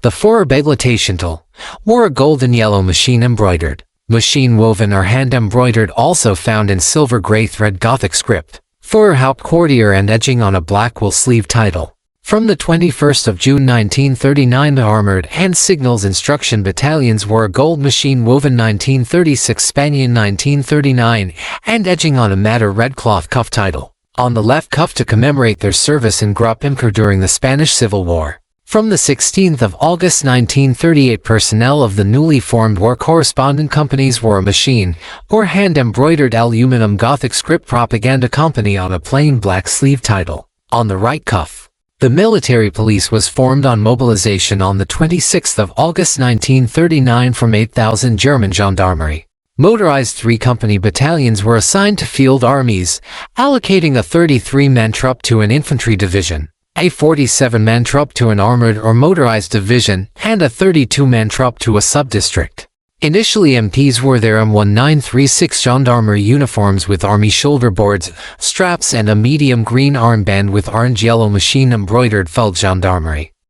the Führerbegleitschantel, wore a golden-yellow machine-embroidered, machine-woven or hand-embroidered, also found in silver-gray thread Gothic script, Führerhauptquartier and edging on a black wool sleeve title. From the 21st of June 1939, the Armored and Signals Instruction Battalions wore a gold machine-woven 1936 Spanian 1939 and edging on a madder red cloth cuff title on the left cuff to commemorate their service in Gruppe Imker during the Spanish Civil War. From the 16th of August 1938, personnel of the newly formed War Correspondent Companies wore a machine or hand-embroidered aluminum Gothic script propaganda company on a plain black sleeve title on the right cuff. The military police was formed on mobilization on the 26th of August 1939 from 8,000 German gendarmerie. Motorized 3-company battalions were assigned to field armies, allocating a 33-man troop to an infantry division, a 47-man troop to an armored or motorized division, and a 32-man troop to a sub-district. Initially, MPs wore their M1936 gendarmerie uniforms with army shoulder boards, straps and a medium green armband with orange-yellow machine-embroidered Feldgendarmerie.